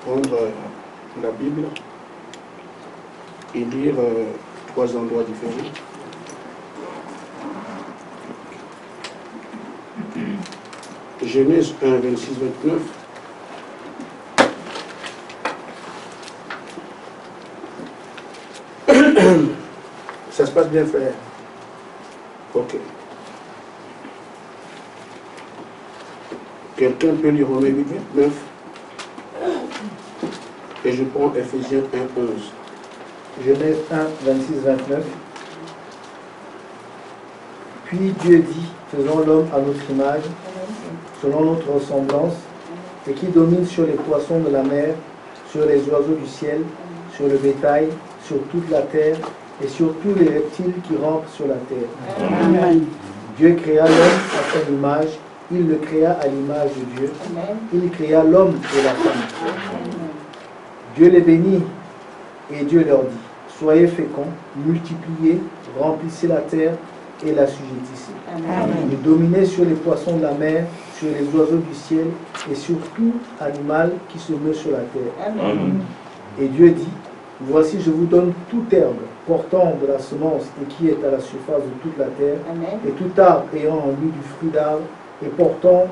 prendre la Bible et lire 3 endroits différents. Genèse 1, 26, 29. Ça se passe bien, frère? Ok. Quelqu'un peut lire Romains 8, 29? Et je prends Ephésiens 1, 11. Genèse 1, 26, 29. Puis Dieu dit, faisons l'homme à notre image, selon notre ressemblance, et qui domine sur les poissons de la mer, sur les oiseaux du ciel, sur le bétail, sur toute la terre, et sur tous les reptiles qui rampent sur la terre. Amen. Dieu créa l'homme à son image, il le créa à l'image de Dieu. Il créa l'homme et la femme. Dieu les bénit, et Dieu leur dit, soyez féconds, multipliez, remplissez la terre et l'assujettissez. Et dominez sur les poissons de la mer, sur les oiseaux du ciel, et sur tout animal qui se meut sur la terre. Amen. Et Dieu dit, voici je vous donne toute herbe portant de la semence et qui est à la surface de toute la terre, et tout arbre ayant en lui du fruit d'arbre et portant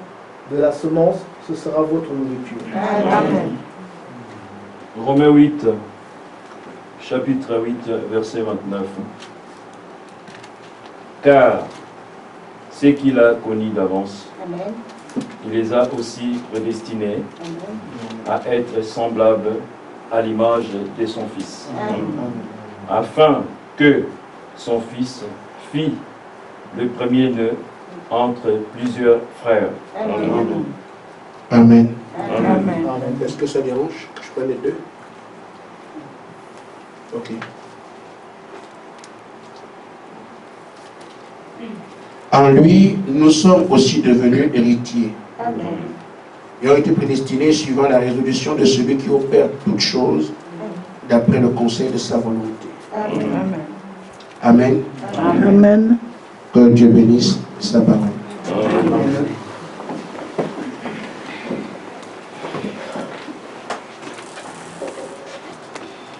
de la semence, ce sera votre nourriture. Amen. Romains 8, chapitre 8, verset 29. Car ce qu'il a connus d'avance, il les a aussi prédestinés à être semblables à l'image de son Fils, afin que son Fils fît le premier-né entre plusieurs frères. Amen. Amen. Est-ce que ça dérange que je prenne les deux? Ok. En lui, nous sommes aussi devenus héritiers. Et ont été prédestinés suivant la résolution de celui qui opère toutes choses d'après le conseil de sa volonté. Amen. Amen. Que Dieu bénisse sa parole.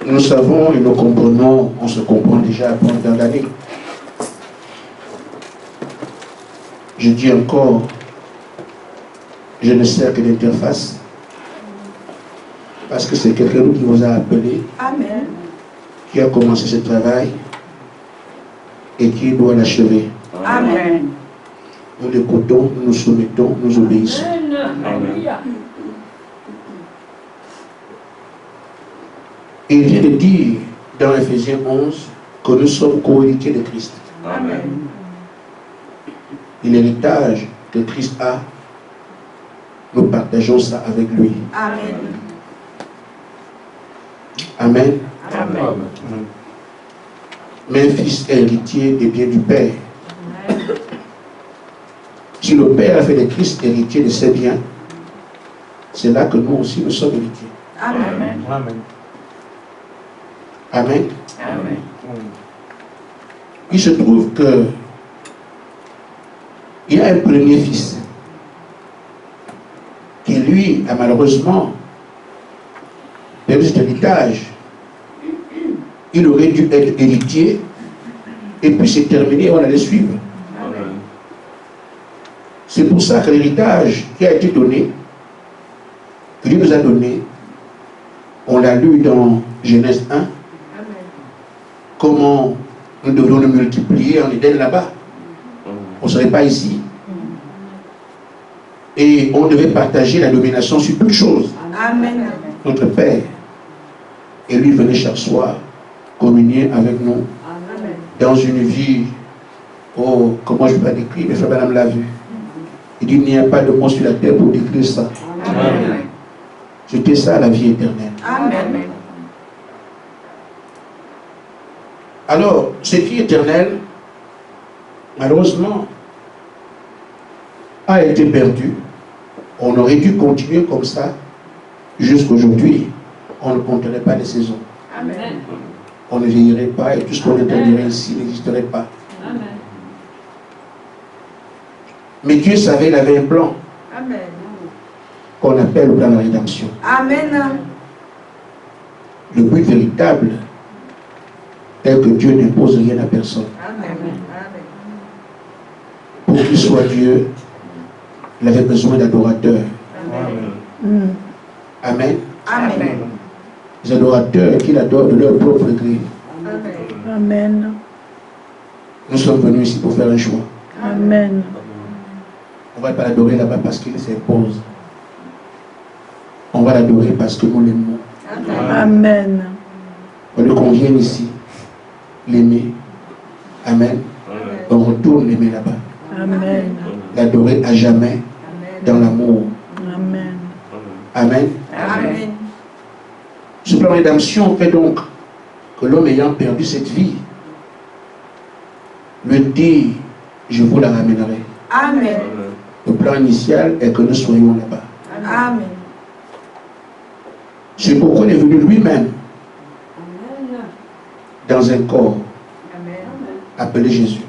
Nous savons et nous comprenons, on se comprend déjà pendant l'année. Je dis encore, je ne sers que d'interface, parce que c'est quelqu'un qui vous a appelé, qui a commencé ce travail et qui doit l'achever. Amen. Nous l'écoutons, nous nous soumettons, nous obéissons. Et il vient de dire dans Ephésiens 11 que nous sommes co-héritiers de Christ. Amen. Et l'héritage que Christ a, nous partageons ça avec lui. Amen. Amen. Amen. Mais un fils est héritier des biens du Père. Si le Père a fait de Christ héritier de ses biens, c'est là que nous aussi nous sommes héritiers. Amen. Amen. Amen. Il se trouve que il y a un premier fils qui, lui, a malheureusement perdu cet héritage. Il aurait dû être héritier et puis c'est terminé, on allait suivre. C'est pour ça que l'héritage qui a été donné, que Dieu nous a donné, on l'a lu dans Genèse 1, comment nous devions nous multiplier en Éden là-bas. On ne serait pas ici. Et on devait partager la domination sur toutes choses. Amen. Notre Père. Et lui venait chaque soir communier avec nous dans une vie, oh, comment je peux pas décrire, mais Frère Madame l'a vu. Il dit, il n'y a pas de mot sur la terre pour décrire ça. C'était ça la vie éternelle. Amen. Alors, cette vie éternelle, malheureusement, a été perdue. On aurait dû continuer comme ça jusqu'aujourd'hui. On ne compterait pas les saisons. Amen. On ne vieillirait pas et tout ce qu'on éternirait ici n'existerait pas. Amen. Mais Dieu savait, il avait un plan Amen. qu'on appelle le plan de la rédemption. Amen. Le but véritable est que Dieu n'impose rien à personne. Pour qu'il soit Dieu, il avait besoin d'adorateurs. Amen. Amen. Les adorateurs qui l'adorent de leur propre gré. Amen. Nous sommes venus ici pour faire un choix. Amen. On ne va pas l'adorer là-bas parce qu'il s'impose. On va l'adorer parce que nous l'aimons. Amen. On lui convient ici, l'aimer. Amen. On retourne l'aimer là-bas. Amen. L'adorer à jamais dans l'amour. Amen. Amen. Amen. Ce plan de rédemption fait donc que l'homme ayant perdu cette vie, le dit, je vous la ramènerai. Amen. Le plan initial est que nous soyons là-bas. Amen. C'est pourquoi il est venu lui-même dans un corps appelé Jésus,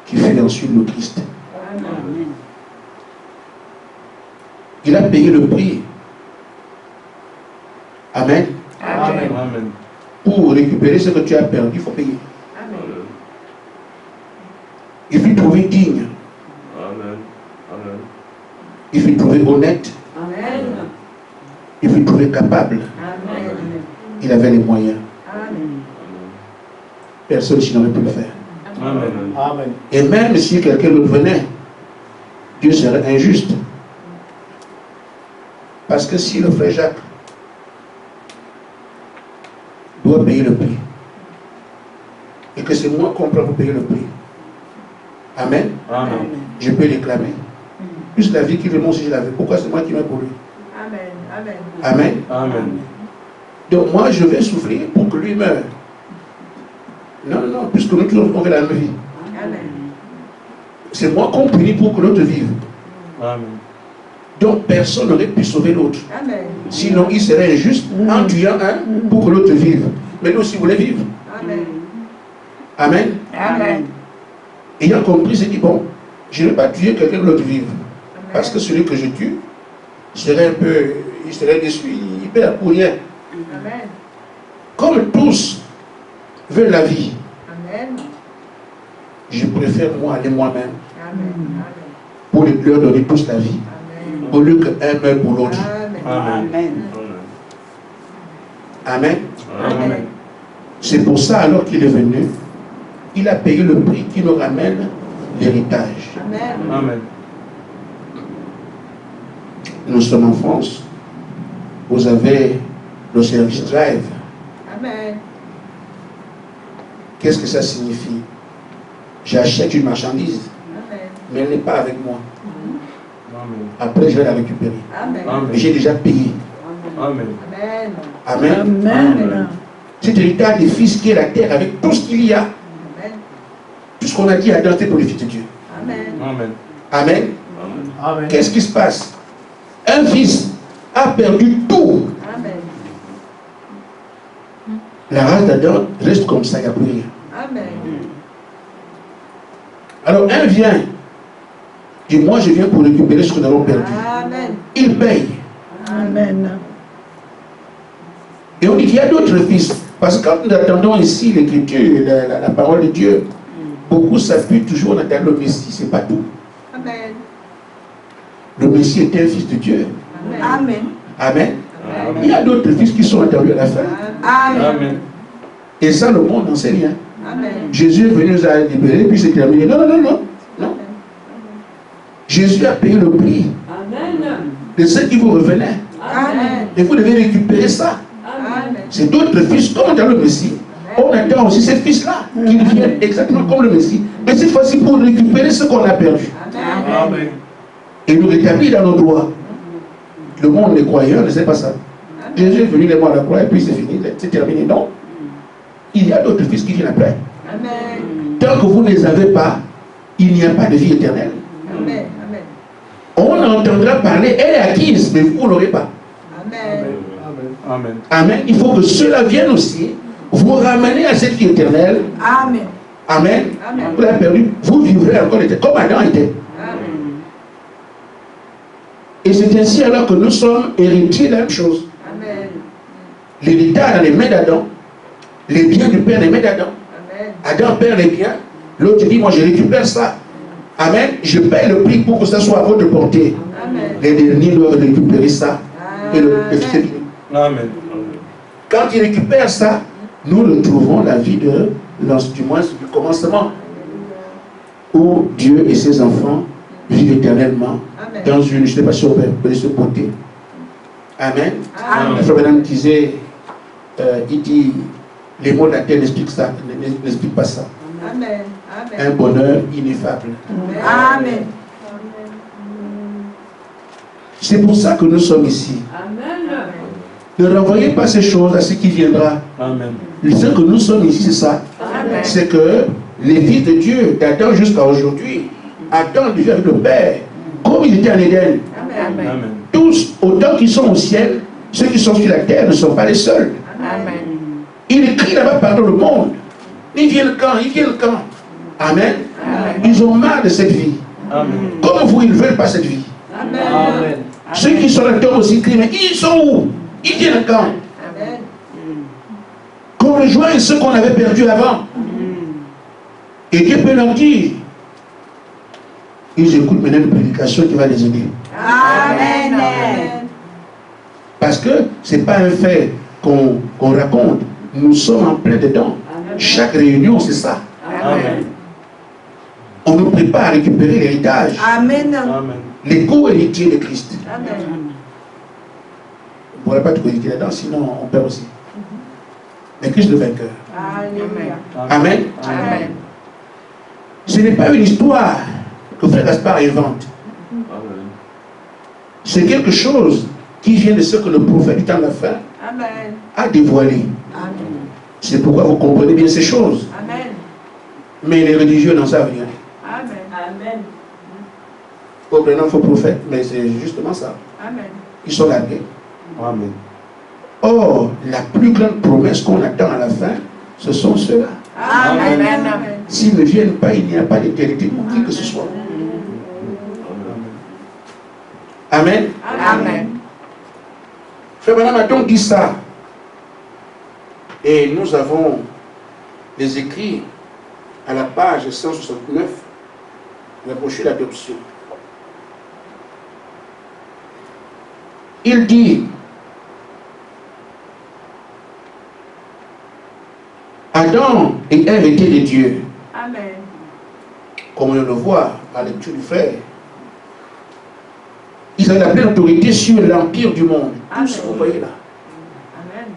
qui fut ensuite le Christ. Il a payé le prix. Amen. Amen. Pour récupérer ce que tu as perdu, il faut payer. Il fut trouvé digne. Il fut trouvé honnête. Il fut trouvé capable. Il avait les moyens. Personne ici n'aurait pu le faire. Amen. Et même si quelqu'un d'autre venait, Dieu serait injuste. Parce que si le frère Jacques doit payer le prix, et que c'est moi qu'on prend pour payer le prix, Amen. Je peux réclamer. Plus la vie qu'il veut, moi aussi je l'avais. Pourquoi c'est moi qui mets pour lui? Amen. Donc moi je vais souffrir pour que lui meure. Non, non, puisque nous tous on veut la même vie. C'est moi qu'on punit pour que l'autre vive. Donc personne n'aurait pu sauver l'autre. Sinon il serait injuste en tuant un pour que l'autre vive. Mais nous aussi vous voulez vivre. Amen. Ayant compris, c'est dit bon, je ne vais pas tuer quelqu'un que l'autre vive. Parce que celui que je tue serait un peu, il serait déçu, il perd pour rien. Comme tous veulent la vie, je préfère moi aller moi-même pour leur donner tous la vie, au lieu qu'un meure pour l'autre. Amen. C'est pour ça alors qu'il est venu, il a payé le prix qui nous ramène l'héritage. Nous sommes en France. Vous avez le service drive. Qu'est-ce que ça signifie? J'achète une marchandise, mais elle n'est pas avec moi. Après, je vais la récupérer. Mais j'ai déjà payé. Amen. Cet héritage des fils qui est la terre avec tout ce qu'il y a. Tout ce qu'on a dit à identité pour les fils de Dieu. Amen. Qu'est-ce qui se passe? Un fils a perdu tout. La race d'Adam reste comme ça, il n'y a plus rien. Alors un vient, dit moi je viens pour récupérer ce que nous avons perdu. Il paye. Et on dit qu'il y a d'autres fils. Parce que quand nous attendons ici l'écriture, la parole de Dieu, beaucoup s'appuient toujours dans le Messie, c'est pas tout. Le Messie était un fils de Dieu. Amen. Il y a d'autres fils qui sont attendus à la fin. Et ça, le monde n'en sait rien. Jésus est venu nous a libérés, puis c'est terminé. Non. Jésus a payé le prix de ce qui vous revenait. Et vous devez récupérer ça. C'est d'autres fils, comme dans le Messie. On attend aussi ces fils-là, qui viennent exactement comme le Messie. Mais cette fois-ci pour récupérer ce qu'on a perdu. Et nous rétablir dans nos droits. Le monde des croyants ne sait pas ça. Jésus est venu les mois à la croix et puis c'est fini, c'est terminé. Non. Il y a d'autres fils qui viennent après. Tant que vous ne les avez pas, il n'y a pas de vie éternelle. On entendra parler, elle est acquise, mais vous ne l'aurez pas. Amen. Il faut que ceux-là viennent aussi vous ramener à cette vie éternelle. Amen. Vous l'avez perdu, vous vivrez encore comme Adam était. Et c'est ainsi alors que nous sommes héritiers de la même chose. l'héritage dans les mains d'Adam, les biens du père dans les mains d'Adam. Adam perd les biens, l'autre dit, moi je récupère ça. Amen. Je paye le prix pour que ça soit à votre portée. Amen. Les derniers doivent récupérer ça. Et le fils est fini. Amen. Quand ils récupèrent ça, nous retrouvons la vie du moins du commencement, où Dieu et ses enfants vivent éternellement dans une, je ne sais pas si on peut se porter. Amen. Amen. Le frère Branham disait, il dit, les mots de la terre n'expliquent pas ça. Amen. Un bonheur ineffable. Amen. C'est pour ça que nous sommes ici. Amen. Ne renvoyez pas ces choses à ce qui viendra. Amen. Ce que nous sommes ici, c'est ça. Amen. C'est que les fils de Dieu, d'Adam jusqu'à aujourd'hui, Adam vivait avec le Père, comme il était en Éden. Amen. Amen. Tous, autant qu'ils sont au ciel, ceux qui sont sur la terre ne sont pas les seuls. Amen. Il écrit là-bas par le monde. Ils viennent quand? Ils viennent quand? Amen. Ils ont marre de cette vie. Amen. Comme vous, ils ne veulent pas cette vie. Amen. Ceux qui sont là aussi crient, mais ils sont où? Ils viennent quand? Amen. Qu'on rejoigne ceux qu'on avait perdus avant. Et Dieu peut leur dire, ils écoutent maintenant une prédication qui va les aider. Amen. Parce que ce n'est pas un fait qu'on raconte. Nous sommes en plein dedans. Chaque réunion, c'est ça. Amen. On nous prépare à récupérer l'héritage. Amen. Amen. Les co-héritiers de Christ. Amen. On ne pourrait pas tout hériter là-dedans, sinon on perd aussi. Mais Christ le vainqueur. Alléluia. Amen. Amen. Ce n'est pas une histoire que Frère Gaspard invente. Amen. C'est quelque chose qui vient de ce que le prophète du temps de la fin Amen. a dévoilé. Amen. C'est pourquoi vous comprenez bien ces choses. Amen. Mais les religieux n'en savent rien. Amen. Amen. Faut prendre un faux prophète, mais c'est justement ça. Amen. Ils sont largués. Amen. Or, la plus grande promesse qu'on attend à la fin, ce sont ceux-là. Amen. S'ils ne viennent pas, il n'y a pas d'éternité pour qui que ce soit. Amen. Amen. Frère Branham a donc dit ça. Et nous avons les écrits à la page 169, la brochure d'adoption. Il dit, Adam et Ève étaient des dieux, Amen. comme on le voit à la lecture du frère. Ils avaient la pleine autorité sur l'empire du monde. Tout ce que vous voyez là. Amen.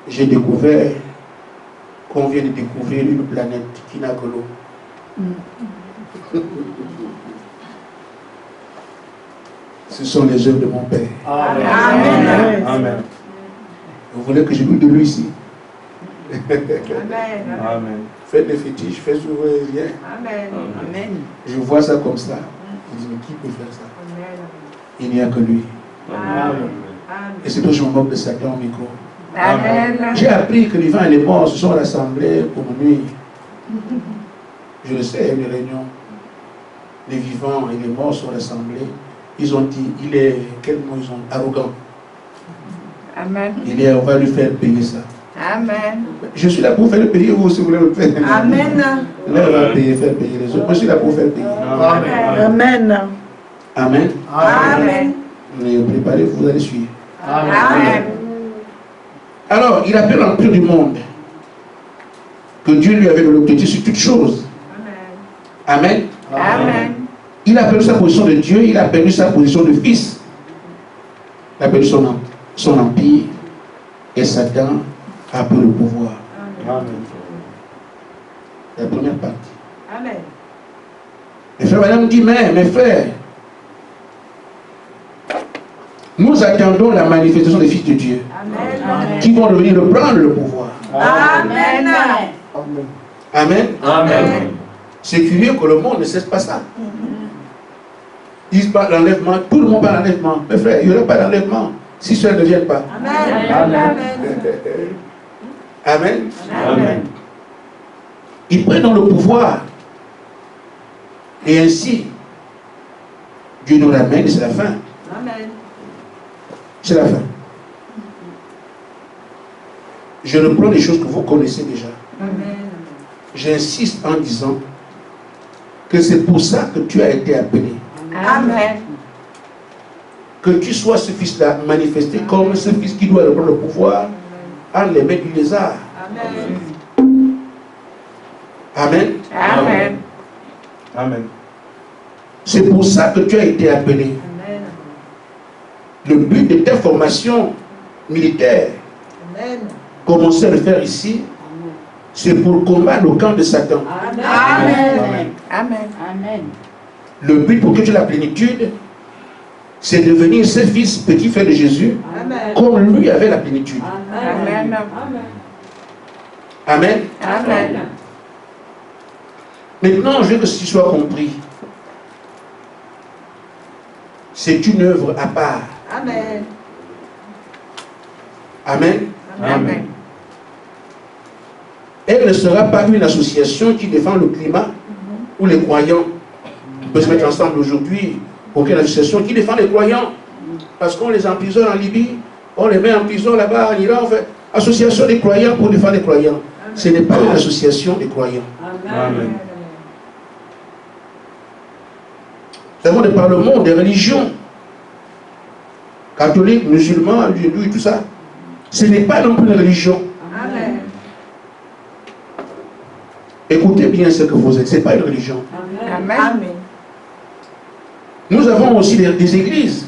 J'ai découvert qu'on vient de découvrir une planète qui n'a que l'eau. Ce sont les œuvres de mon Père. Amen. Amen. Vous voulez que je goûte de lui ici? Amen. Amen. Faites des fétiches, faites ce que vous voulez, rien. Amen. Amen. Je vois ça comme ça. Je dis, mais qui peut faire ça? Il n'y a que lui. Amen. Et c'est pour ça que je me moque de Satan au micro. Amen. J'ai appris que les vivants et les morts se sont rassemblés pour me nuire. Je le sais, il y a une réunion. Les vivants et les morts sont rassemblés. Ils ont dit, il est, quel mot ils ont, arrogant. Amen. Il est, on va lui faire payer ça. Amen. Je suis là pour faire payer, vous aussi vous voulez le faire. Amen. Là, on va payer, faire payer les autres. Moi, je suis là pour faire payer. Amen. Amen. Amen. Mais préparez-vous, vous allez suivre. Amen. Alors, il appelle l'empire du monde que Dieu lui avait donné l'autorité sur toutes choses. Amen. Amen. Il a perdu sa position de Dieu, il a perdu sa position de fils. Il a perdu son empire et Satan a pris le pouvoir. Amen. La première partie. Amen. Mes frères, madame dit, mais mes frères, nous attendons la manifestation des fils de Dieu Amen. qui vont revenir prendre le pouvoir. Amen. Amen. Amen. C'est curieux que le monde ne cesse pas ça. Ils parlent d'enlèvement, tout le monde parle d'enlèvement. Mes frères, il n'y aura pas d'enlèvement si cela ne vient pas. Amen. Amen. Amen. Ils prennent dans le pouvoir. Et ainsi, Dieu nous ramène, c'est la fin. Amen. C'est la fin. Je reprends des choses que vous connaissez déjà. Amen. J'insiste en disant que c'est pour ça que tu as été appelé. Amen. Que tu sois ce fils-là manifesté comme ce fils qui doit reprendre le pouvoir en les mains du lézard. Amen. Amen. Amen. Amen. C'est pour ça que tu as été appelé. Amen. Le but de ta formation militaire, Amen. commencer à le faire ici, c'est pour combattre le camp de Satan. Amen. Amen. Amen. Le but pour que tu aies la plénitude, c'est de devenir ce fils petit frère de Jésus, Amen. comme lui avait la plénitude. Amen. Amen. Amen. Maintenant, je veux que ceci soit compris. C'est une œuvre à part. Amen. Amen. Amen. Elle ne sera pas une association qui défend le climat ou les croyants. On peut se mettre ensemble aujourd'hui pour une association qui défend les croyants. Parce qu'on les emprisonne en Libye, on les met en prison là-bas en Iran. En fait, association des croyants pour défendre les croyants. Ce n'est pas une association des croyants. Amen. Nous avons par le monde des religions, catholiques, musulmans, hindous et tout ça. Ce n'est pas non plus une religion. Amen. Écoutez bien ce que vous êtes, ce n'est pas une religion. Amen. Nous avons aussi des églises,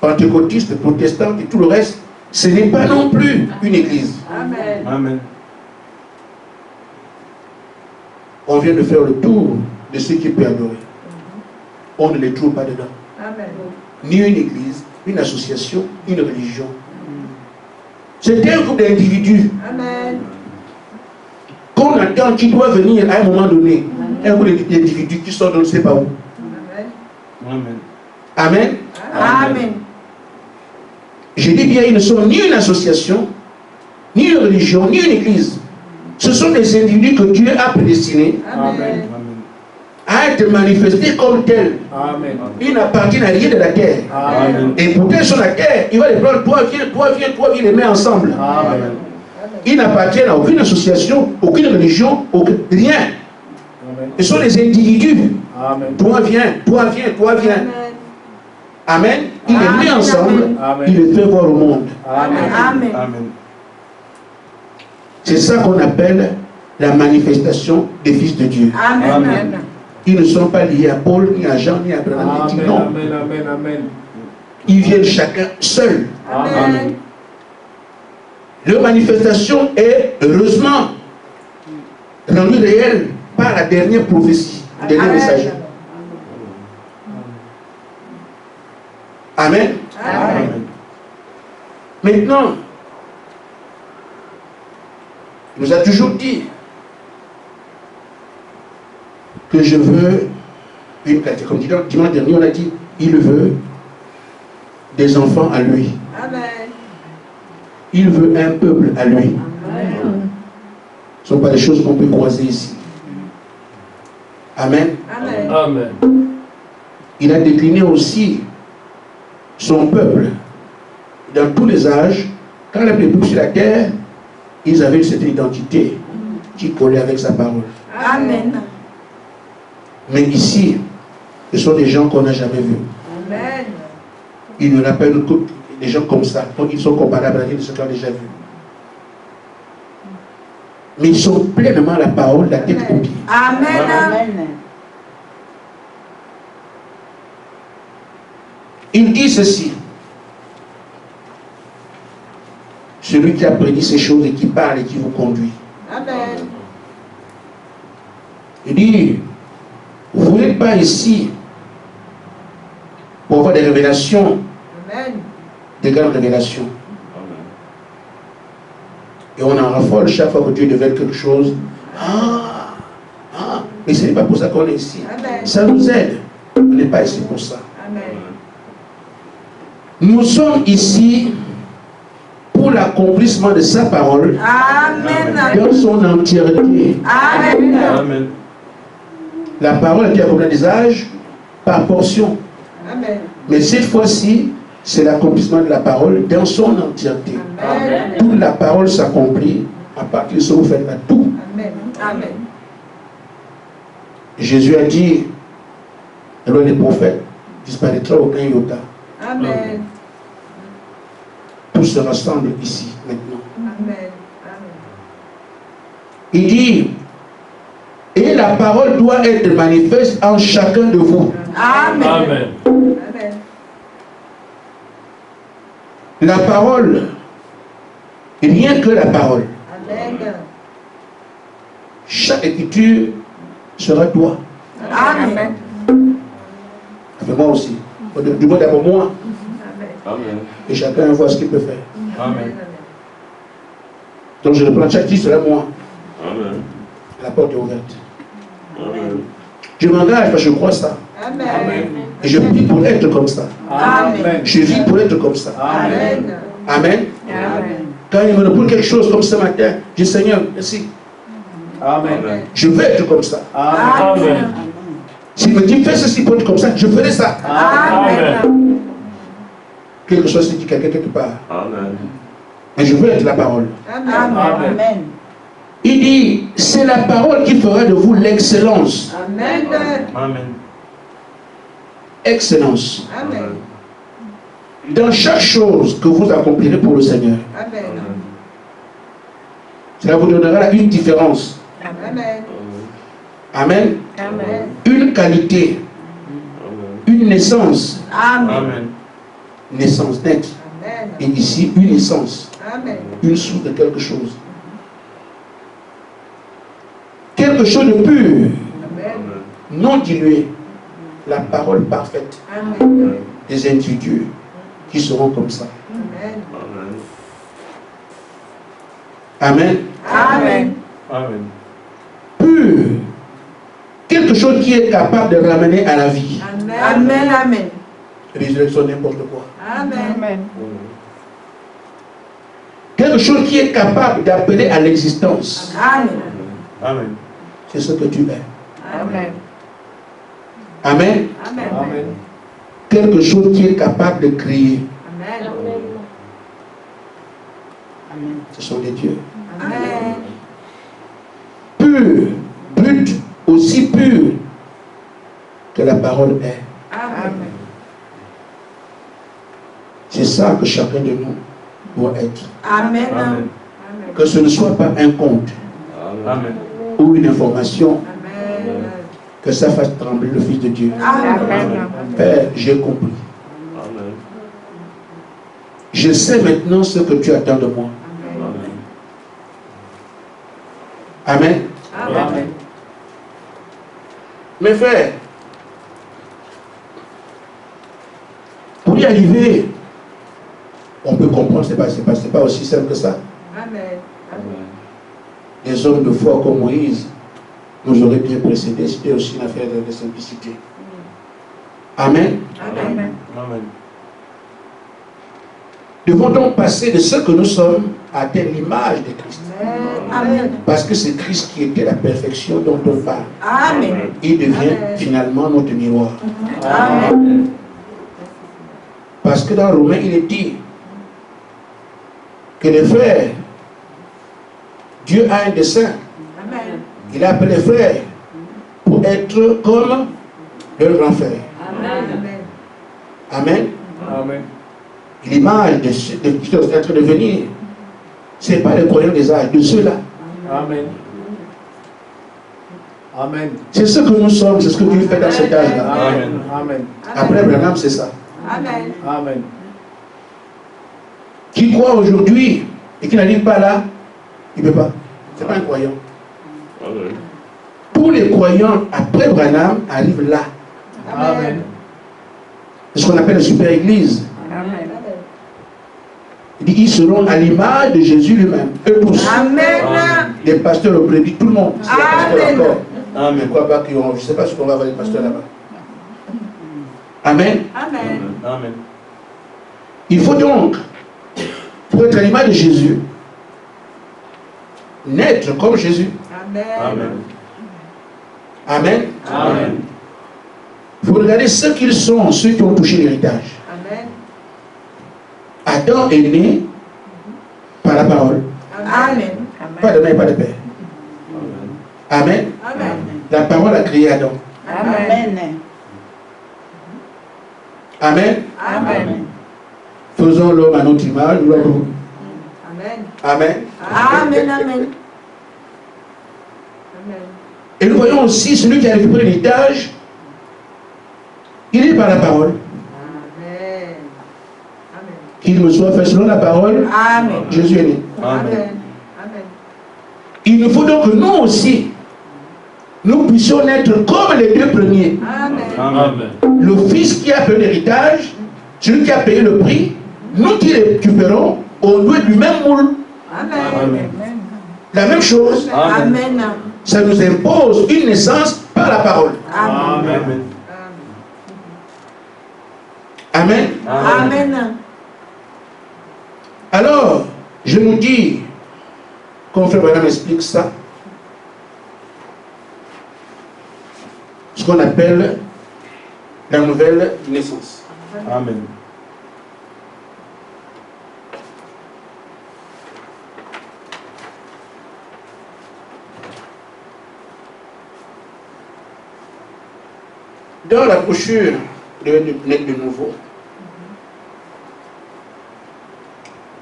pentecôtistes, protestantes et tout le reste. Ce n'est pas non plus une église. Amen. Amen. On vient de faire le tour de ceux qui peuvent adorer. On ne les trouve pas dedans. Amen. Ni une église, une association, une religion. C'est un groupe d'individus Amen. qu'on attend qui doit venir à un moment donné. Un groupe d'individus qui sort de ne sait pas où. Amen. Amen. Amen. Je dis bien, ils ne sont ni une association, ni une religion, ni une église. Ce sont des individus que Dieu a prédestinés Amen. à être manifestés comme tels. Amen. Ils n'appartiennent à rien de la terre. Amen. Et pourtant, sur la terre, il va les prendre, toi viens, les mettre ensemble. Amen. Ils n'appartiennent à aucune association, aucune religion, rien. Amen. Ce sont des individus. Amen. Toi viens. Amen. Amen. Il les met ensemble, Amen. il les fait voir au monde. Amen. Amen. Amen. C'est ça qu'on appelle la manifestation des fils de Dieu. Amen. Ils ne sont pas liés à Paul, ni à Jean, ni à Abraham. Amen. Non. Amen. Amen. Amen. Ils viennent chacun seul. Amen. Leur manifestation est heureusement rendue réelle par la dernière prophétie, le dernier messager. Amen. Amen. Maintenant, il nous a toujours dit que je veux une catégorie. Comme dimanche dernier, on a dit, il veut des enfants à lui. Amen. Il veut un peuple à lui. Amen. Ce ne sont pas des choses qu'on peut croiser ici. Amen. Amen. Amen. Il a décliné aussi son peuple dans tous les âges. Quand les peuples sur la terre, ils avaient cette identité qui collait avec sa parole. Amen. Mais ici, ce sont des gens qu'on n'a jamais vus. Amen. Il n'y en a pas une couple, des gens comme ça. Donc ils sont comparables à ce qu'on a déjà vu. Mais ils sont pleinement la parole, la tête au pied. Amen. Amen. Il dit ceci. Celui qui a prédit ces choses et qui parle et qui vous conduit. Amen. Il dit, vous n'êtes pas ici pour avoir des révélations, Amen. des grandes révélations. Et on en raffole chaque fois que Dieu révèle quelque chose. Mais ce n'est pas pour ça qu'on est ici. Amen. Ça nous aide. On n'est pas ici pour ça. Amen. Nous sommes ici pour l'accomplissement de sa parole Amen. dans son entièreté. Amen. Amen. La parole a été accomplie des âges par portion. Amen. Mais cette fois-ci, c'est l'accomplissement de la parole dans son entièreté. Amen. Toute la parole s'accomplit à partir de ce que vous faites là. Tout. Amen. Amen. Jésus a dit, alors les prophètes disparaîtront aucun iota. Amen. Tout se rassemble ici, maintenant. Amen. Il dit, et la parole doit être manifeste en chacun de vous. Amen. Amen. Amen. La parole, rien que la parole. Amen. Chaque écriture sera toi. Amen. Avec moi aussi. Du moins d'abord moi. Amen. Et chacun voit ce qu'il peut faire. Amen. Donc je reprends chaque titre, sera moi. Amen. La porte est ouverte. Amen. Je m'engage parce que je crois ça. Amen. Et je prie pour être comme ça. Amen. Je vis pour être comme ça. Amen. Amen. Amen. Quand il me demande quelque chose comme ce matin, je dis Seigneur, merci. Amen. Je veux être comme ça. Amen. S'il me dit fais ceci pour être comme ça, je ferai ça. Amen. Quelque chose se dit quelqu'un quelque part. Amen. Mais je veux être la parole. Amen. Il dit, c'est la parole qui fera de vous l'excellence. Amen. Amen. Excellence. Amen. Dans chaque chose que vous accomplirez pour le Seigneur. Amen. Cela vous donnera une différence. Amen. Amen. Amen. Une qualité. Une naissance. Amen. Naissance nette. Amen. Et ici, une essence. Amen. Une source de quelque chose. Quelque chose de pur. Amen. Non dilué. La parole parfaite. Amen. Des individus qui seront comme ça. Amen. Amen. Amen. Amen. Pur. Quelque chose qui est capable de ramener à la vie. Amen. Amen. Résurrection, n'importe quoi. Amen. Quelque chose qui est capable d'appeler à l'existence. Amen. Amen. C'est ce que tu es. Amen. Amen. Amen. Quelque chose qui est capable de créer. Amen. Ce sont des dieux. Amen. Pur, brut, aussi pur que la parole est. Amen. C'est ça que chacun de nous doit être. Amen. Amen. Que ce ne soit pas un conte Amen. ou une information, Amen. que ça fasse trembler le Fils de Dieu. Amen. Père, j'ai compris. Amen. Je sais maintenant ce que tu attends de moi. Amen. Amen. Mes frères, pour y arriver, on peut comprendre, c'est pas aussi simple que ça. Amen. Les hommes de foi comme Moïse nous auraient bien précédés, c'était aussi une affaire de simplicité. Amen. Amen. Amen. Devons donc passer de ce que nous sommes à atteindre l'image de Christ. Amen. Parce que c'est Christ qui était la perfection dont on parle. Amen. Il devient Amen. finalement notre miroir. Amen. Parce que dans Romains, il est dit que les frères, Dieu a un dessein. Amen. Il a appelé les frères pour être comme leur grand frère. Amen. Amen. Amen. L'image de ce qui est en train de venir, ce n'est pas les croyants des âges, de ceux-là. Amen. Amen. C'est ce que nous sommes, c'est ce que Dieu fait dans cet âge-là. Amen. Amen. Après Branham, c'est ça. Amen. Amen. Qui croit aujourd'hui et qui n'arrive pas là, il ne peut pas. Ce n'est pas un croyant. Amen. Tous les croyants après Branham arrivent là. Amen. C'est ce qu'on appelle la super église. Amen. Il dit, ils seront à l'image de Jésus lui-même. Eux tous. Amen. Les pasteurs le prédisent, tout le monde. C'est les pasteurs Amen. encore. Amen. Je ne crois pas qu'ils ont. Je ne sais pas ce qu'on va voir les pasteurs là-bas. Amen. Amen. Amen. Il faut donc, pour être à l'image de Jésus, naître comme Jésus. Amen. Amen. Amen. Amen. Il faut regarder ce qu'ils sont, ceux qui ont touché l'héritage. Amen. Adam est né par la parole. Amen. Pas de mère, pas de père. Amen. Amen. La parole a créé Adam. Amen. Amen. Amen. Faisons l'homme à notre image. Amen. Amen. Amen. Amen. Et nous voyons aussi celui qui a récupéré l'héritage, il est par la parole. Amen. Qu'il me soit fait selon la parole, Amen. Jésus est né. Amen. Amen. Il nous faut donc que nous aussi, nous puissions être comme les deux premiers. Amen. Amen. Le fils qui a payé l'héritage, celui qui a payé le prix, nous qui récupérons, on doit du même moule. Amen. La même chose, Amen. ça nous impose une naissance par la parole. Amen. Amen. Amen. Alors, je nous dis, comme Frère Branham explique ça, ce qu'on appelle la nouvelle naissance. Amen. Dans la brochure de Naître de nouveau,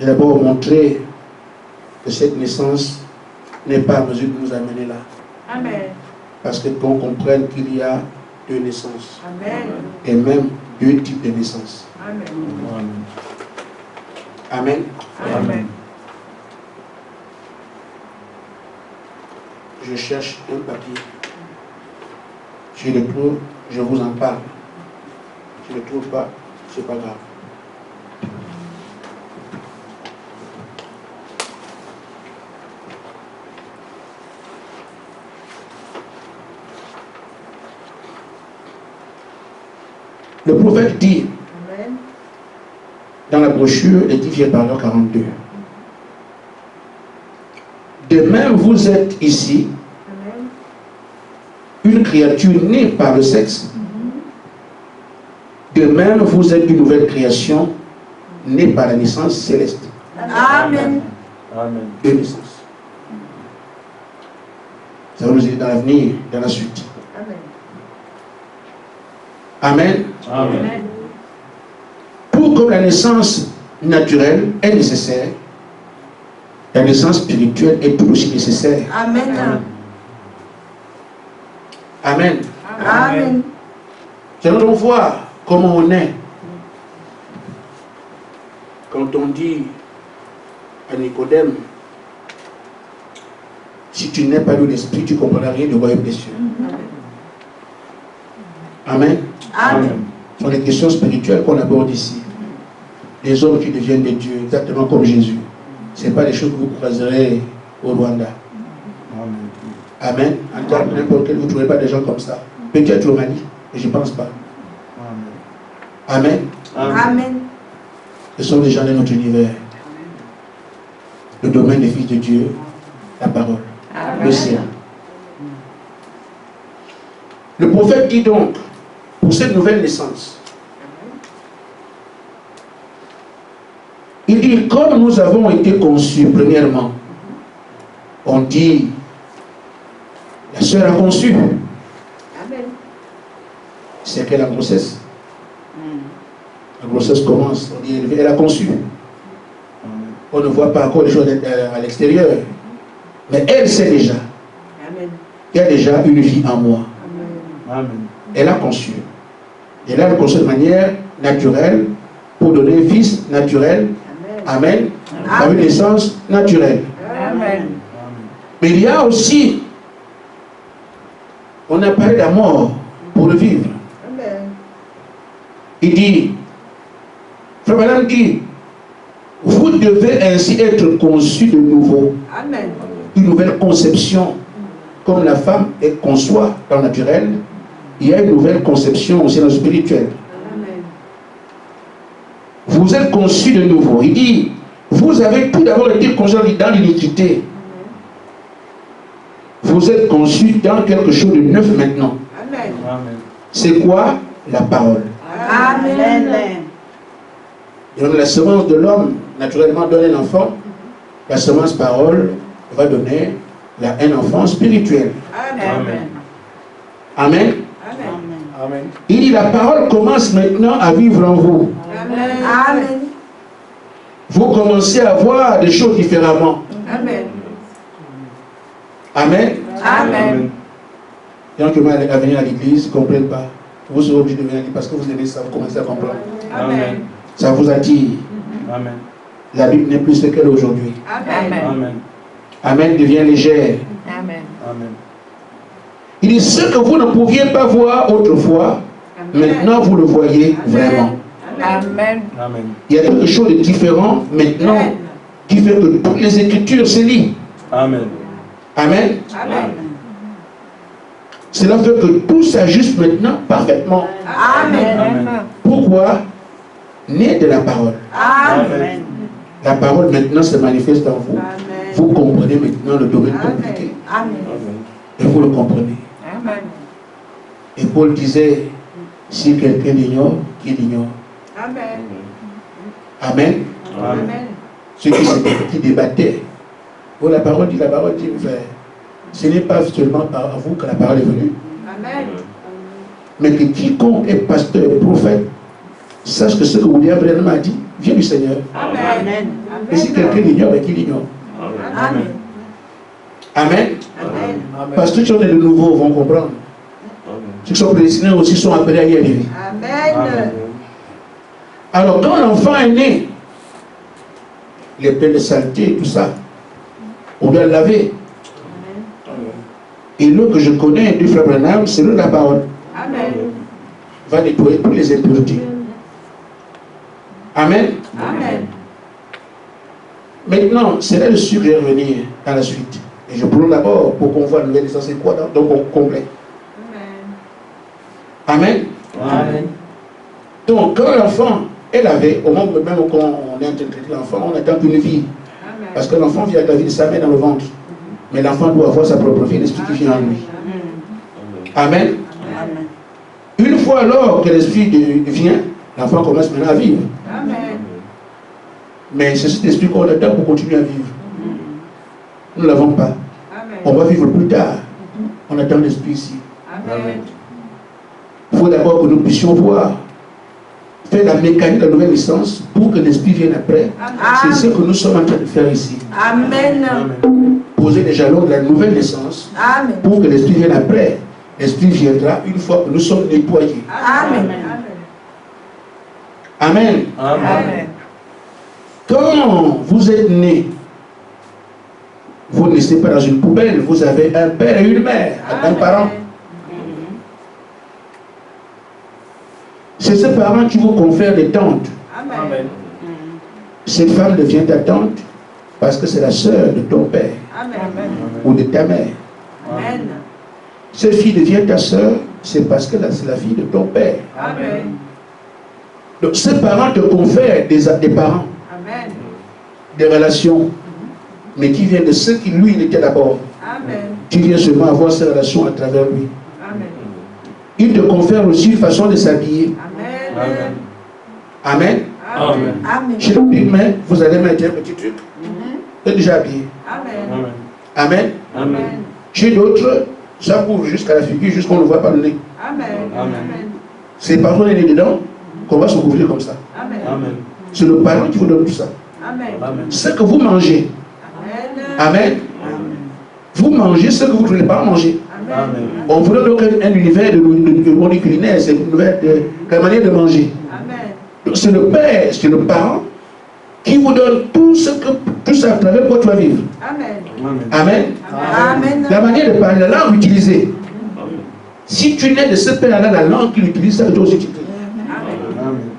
j'ai d'abord montré que cette naissance n'est pas à mesure de nous amener là. Amen. Parce que qu'on comprenne qu'il y a deux naissances. Amen. Et même deux types de naissances. Amen. Amen. Amen. Je cherche un papier. Si je le trouve, je vous en parle. Si je ne le trouve pas, c'est pas grave. Le prophète dit Amen. dans la brochure, les 10 paragraphe 42. De même, vous êtes ici Amen. une créature née par le sexe. De même, vous êtes une nouvelle création née par la naissance céleste. Amen. Amen. Deux naissances. Ça va nous aider dans l'avenir, dans la suite. Amen. Amen. Amen. Pour que la naissance naturelle est nécessaire, la naissance spirituelle est tout aussi nécessaire. Amen. Amen. Amen. C'est donc voir comment on est. Quand on dit à Nicodème, si tu n'es pas de l'esprit, tu ne comprendras rien du royaume des cieux. Amen. Amen. Ce sont les questions spirituelles qu'on aborde ici. Les hommes qui deviennent des dieux, exactement comme Jésus. Ce n'est pas des choses que vous croiserez au Rwanda. Amen. Encore n'importe quel, vous ne trouverez pas des gens comme ça. Peut-être au Mali, mais je ne pense pas. Amen. Amen. Ce sont des gens de notre univers. Le domaine des fils de Dieu, la parole, le ciel. Le prophète dit donc, pour cette nouvelle naissance, il dit, comme nous avons été conçus, premièrement, on dit, la sœur a conçu. Amen. C'est qu'elle a la grossesse. La grossesse commence, on dit, elle a conçu. On ne voit pas encore les choses à l'extérieur. Mais elle sait déjà. Amen. Il y a déjà une vie en moi. Amen. Elle a conçu. Elle a conçu de manière naturelle pour donner un fils naturel. Amen. Par une naissance naturelle. Amen. Mais il y a aussi, on a parlé de la mort pour le vivre. Amen. Il dit, Frère Madame dit, vous devez ainsi être conçus de nouveau. Amen. Une nouvelle conception. Comme la femme est conçoit dans le naturel, il y a une nouvelle conception aussi dans le spirituel. Amen. Vous êtes conçus de nouveau. Il dit, vous avez tout d'abord été conçus dans l'iniquité. Vous êtes conçus dans quelque chose de neuf maintenant. Amen. C'est quoi? La parole. Amen. Et donc la semence de l'homme, naturellement, donne un enfant. La semence parole va donner un enfant spirituel. Amen. Amen. Amen. Il dit, la parole commence maintenant à vivre en vous. Amen. Vous commencez à voir des choses différemment. Amen. Amen. Amen. Les gens qui vont à venir à l'église ne comprennent pas. Vous serez obligés de venir parce que vous aimez ça, vous commencez à comprendre. Amen. Ça vous attire. Amen. La Bible n'est plus ce qu'elle est aujourd'hui. Amen. Amen. Amen devient légère. Amen. Amen. Il dit, ce que vous ne pouviez pas voir autrefois, maintenant vous le voyez vraiment. Amen. Amen. Il y a quelque chose de différent maintenant qui fait que toutes les Écritures se lient. Amen. Amen. Amen. Cela fait que tout s'ajuste maintenant parfaitement. Amen. Pourquoi? Né de la parole. Amen. La parole maintenant se manifeste en vous. Amen. Vous comprenez maintenant le domaine compliqué. Amen. Et vous le comprenez. Amen. Et Paul disait, si quelqu'un l'ignore, qu'il l'ignore. Amen. Amen. Amen. Ceux qui débattaient. Oh, la parole dit, frère. Ce n'est pas seulement par vous que la parole est venue. Amen. Mais que quiconque est pasteur et prophète, sache que ce que William Branham a dit vient du Seigneur. Amen. Et si quelqu'un l'ignore, qu'il l'ignore. Amen. Amen. Amen. Parce que ceux qui sont de nouveaux vont comprendre. Ceux qui sont prédestinés aussi sont appelés à y arriver. Amen. Alors quand l'enfant est né, les pleins de saleté, tout ça, on doit le laver. Et l'eau que je connais du frère Branham, c'est l'eau de la parole. Amen. Va nettoyer toutes les impuretés. Amen. Amen. Maintenant, c'est là-dessus que je vais revenir dans la suite. Et je prends d'abord pour qu'on voit la nouvelle naissance, c'est quoi donc on complet. Amen. Amen. Donc quand l'enfant est lavé, au moment même quand on est en train de traiter l'enfant, on attend qu'une vie. Parce que l'enfant vit avec la vie de sa mère dans le ventre. Mais l'enfant doit avoir sa propre vie, l'esprit qui vient en lui. Amen. Amen. Une fois alors que l'esprit vient, l'enfant commence maintenant à vivre. Amen. Mais c'est cet esprit qu'on attend pour continuer à vivre. Nous ne l'avons pas. Amen. On va vivre plus tard. On attend l'esprit ici. Amen. Il faut d'abord que nous puissions voir, faire la mécanique de la nouvelle naissance pour que l'esprit vienne après. C'est ce que nous sommes en train de faire ici. Amen. Poser les jalons de la nouvelle naissance Amen. pour que l'esprit vienne après. L'esprit viendra une fois que nous sommes nettoyés. Amen. Amen. Amen. Quand vous êtes né, vous ne naissez pas dans une poubelle, vous avez un père et une mère, un parent. C'est ce parent qui vous confère des tantes. Amen. Cette femme devient ta tante parce que c'est la sœur de ton père Amen. ou de ta mère. Amen. Cette fille devient ta sœur, c'est parce que c'est la fille de ton père. Amen. Donc ce parent te confère des parents, Amen. des relations, mais qui viennent de ce qui lui il était d'abord. Amen. Tu viens seulement avoir ces relations à travers lui. Amen. Il te confère aussi une façon de s'habiller. Amen. Amen. Amen. Amen. Chez le mais vous allez mettre un petit truc. Vous êtes déjà habillé. Amen. Amen. Amen. Chez d'autres, ça couvre jusqu'à la figure, jusqu'on ne voit pas le nez. Amen. Amen. C'est parce qu'on est né dedans qu'on va se couvrir comme ça. Amen. C'est le parent qui vous donne tout ça. Amen. Ce que vous mangez. Amen. Vous mangez ce que vous ne voulez pas manger. Amen. On vous donne donc un univers de monde culinaire, c'est une nouvelle la manière de manger. Amen. Donc c'est le père, c'est le parent qui vous donne tout ça à travers quoi tu vas vivre. Amen. Amen. Amen. La manière de parler, la langue utilisée. Si tu nais de ce père-là, la langue qu'il utilise, ça toi aussi tu peux.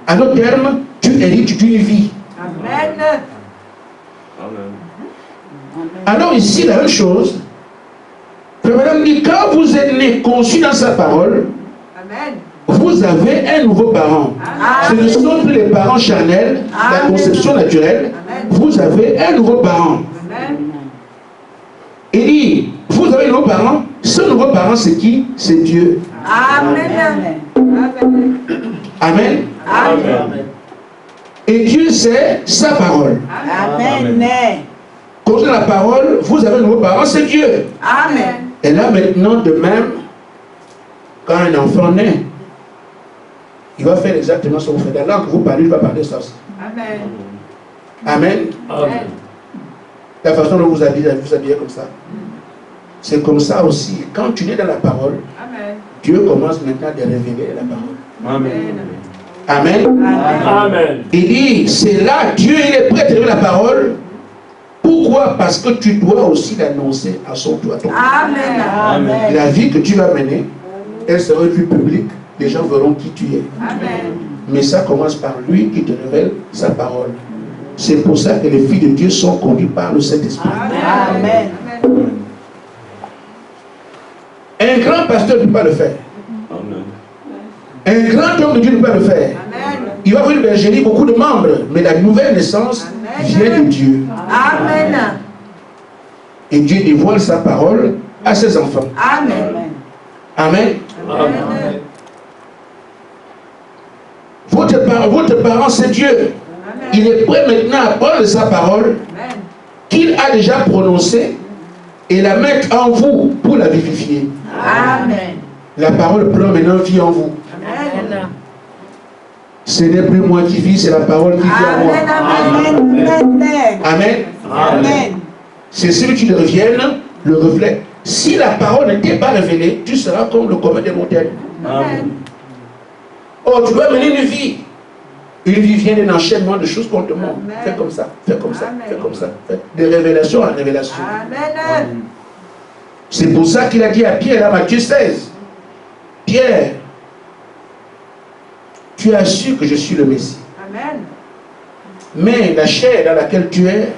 En d'autres termes, tu hérites d'une vie. Amen. Alors ici, la même chose. Madame dit, quand vous êtes né, conçu dans sa parole, Amen. vous avez un nouveau parent. Ce ne sont plus les parents charnels, la conception naturelle. Vous avez un nouveau parent. Amen. Il dit, vous avez un nouveau parent. Ce nouveau parent, c'est qui? C'est Dieu. Amen. Amen. Amen. Amen. Et Dieu, c'est sa parole. Amen. Quand la parole, vous avez un nouveau parent, c'est Dieu. Amen. Et là maintenant, de même, quand un enfant naît, il va faire exactement ce que vous faites. La langue que vous parlez, il va parler ça aussi. Amen. Amen. Amen. La façon dont vous habillez comme ça. C'est comme ça aussi. Quand tu es dans la parole, Amen. Dieu commence maintenant à révéler la parole. Amen. Amen. Amen. Il dit, c'est là, Dieu il est prêt à te donner la parole. Pourquoi? Parce que tu dois aussi l'annoncer à son tour. Amen. Amen. La vie que tu vas mener, elle sera une vue publique. Les gens verront qui tu es. Amen. Mais ça commence par lui qui te révèle sa parole. C'est pour ça que les filles de Dieu sont conduites par le Saint-Esprit. Amen. Un grand pasteur ne peut pas le faire. Un grand homme de Dieu ne peut pas le faire. Amen. Il va avoir une bergerie, beaucoup de membres, mais la nouvelle naissance vient de Dieu. Amen. Et Dieu dévoile sa parole à ses enfants. Amen. Amen. Amen. Votre parent, c'est Dieu. Il est prêt maintenant à prendre sa parole qu'il a déjà prononcée et la mettre en vous pour la vivifier. Amen. La parole prend maintenant vie en vous. Amen. Ce n'est plus moi qui vis, c'est la parole qui vit en moi. Amen. Amen. C'est celui qui devienne le reflet. Si la parole n'était pas révélée, tu seras comme le commun des montagnes. Amen. Oh, tu dois mener une vie. Une vie vient d'un enchaînement de choses qu'on te montre. Fais comme ça, fais comme ça, fais comme ça. De révélation en révélation. Amen. C'est pour ça qu'il a dit à Pierre, à Matthieu 16, Pierre, tu as su que je suis le Messie. Amen. Mais la chair dans laquelle tu es,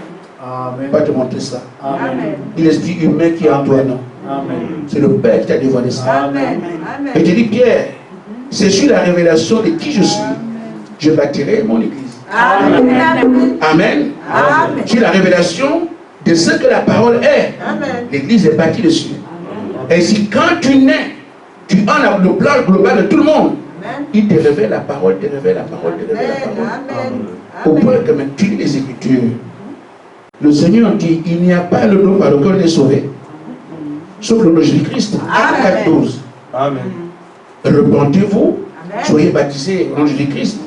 Amen. va te montrer ça. Amen. Et l'esprit humain qui est en toi, non. Amen. C'est le Père qui t'a dévoilé ça. Amen. Et je dis, Pierre, c'est sur la révélation de qui je suis, je bâtirai mon église. Amen. Amen. Amen. Sur la révélation de ce que la parole est, Amen. l'église est bâtie dessus. Et si quand tu nais, tu as le plan global de tout le monde, il te révèle la parole, te révèle la parole, te révèle la parole. Amen. Au point que même tu lis les Écritures. Le Seigneur dit, il n'y a pas le nom par lequel on est sauvé, sauf le nom de Jésus-Christ. Acte 14. Amen. Repentez-vous, soyez baptisés au nom de Jésus-Christ.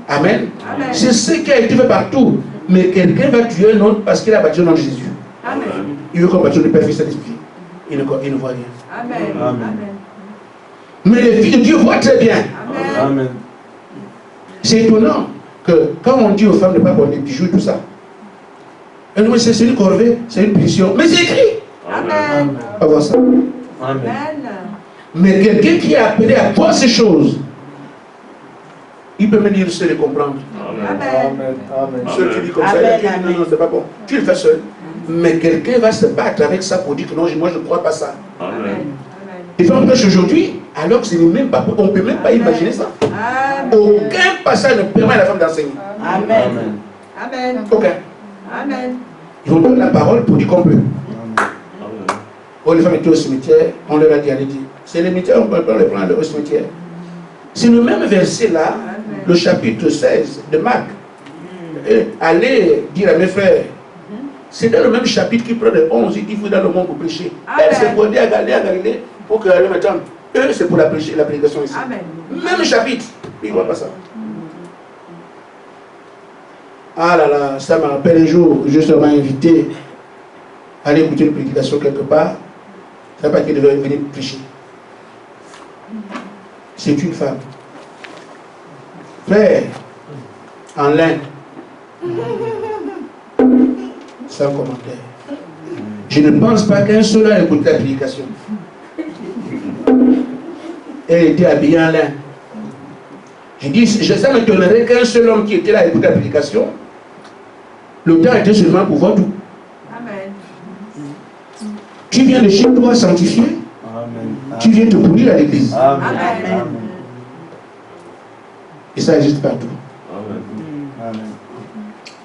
Amen. Amen. C'est ce qui a été fait partout. Mais quelqu'un va tuer un autre parce qu'il a baptisé au nom de Jésus. Amen. Il veut qu'on baptise le Père, Fils et l'Esprit. Il ne voit rien. Amen. Amen. Mais les filles de Dieu voient très bien. Amen. Amen. C'est étonnant que quand on dit aux femmes de ne pas porter des bijoux et tout ça, elles disent c'est une corvée, c'est une punition. Mais c'est écrit. Amen. On va voir ça. Amen. Amen. Mais quelqu'un qui est appelé à voir ces choses, il peut me dire seul et comprendre. Amen. Amen. Amen. Seul tu dis comme ça, Amen, il dit, non, amen. non, c'est pas bon. Tu le fais seul. Mais quelqu'un va se battre avec ça pour dire que non, moi je ne crois pas ça. Amen. Les femmes prêchent aujourd'hui, alors que ce n'est même pas, on ne peut même pas imaginer ça. Amen. Aucun passage ne permet à la femme d'enseigner. Amen. Amen. Aucun. Amen. Ils vont donner la parole pour dire qu'on peut. Oh, les femmes étaient au cimetière, on leur a dit, allez dire. C'est les cimetières, on peut les prendre au cimetière. C'est le même verset là, le chapitre 16 de Marc. Allez dire à mes frères, c'est dans le même chapitre qui prend les 11, il dit, vous dans le monde pour prêcher. Elle s'est posée à Galilée pour que elle m'attende. Eux, c'est pour la prédication ici. Amen. Même chapitre. Ils ne voient pas ça. Ah là là, ça me rappelle un jour, justement invité à aller écouter une prédication quelque part. Ça ne veut pas qu'il devait venir prêcher. C'est une femme. Frère, en lin, sans commentaire. Je ne pense pas qu'un seul a écouté la prédication. Elle était habillée en lin. Je dis, ça m'étonnerait qu'un seul homme qui était là à écouter la prédication, le temps était seulement pour voir tout. Amen. Tu viens de chez toi sanctifier, Amen. tu viens te pourrir à l'église. Amen. Amen. Et ça existe partout. Amen.